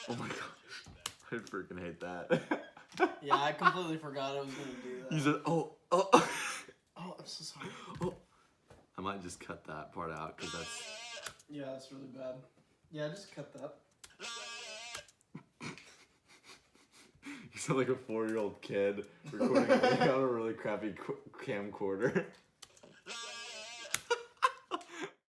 Speaker 1: Oh my gosh. I freaking hate that.
Speaker 2: Yeah, I completely forgot I was going to do that.
Speaker 1: You said, oh.
Speaker 2: Oh, I'm so sorry.
Speaker 1: Oh. I might just cut that part out because that's...
Speaker 2: Yeah, that's really bad. Yeah, just cut that.
Speaker 1: You sound like a 4-year-old kid recording on a really crappy camcorder.